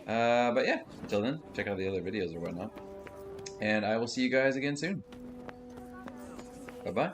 But yeah, until then, check out the other videos or whatnot. And I will see you guys again soon. Bye-bye.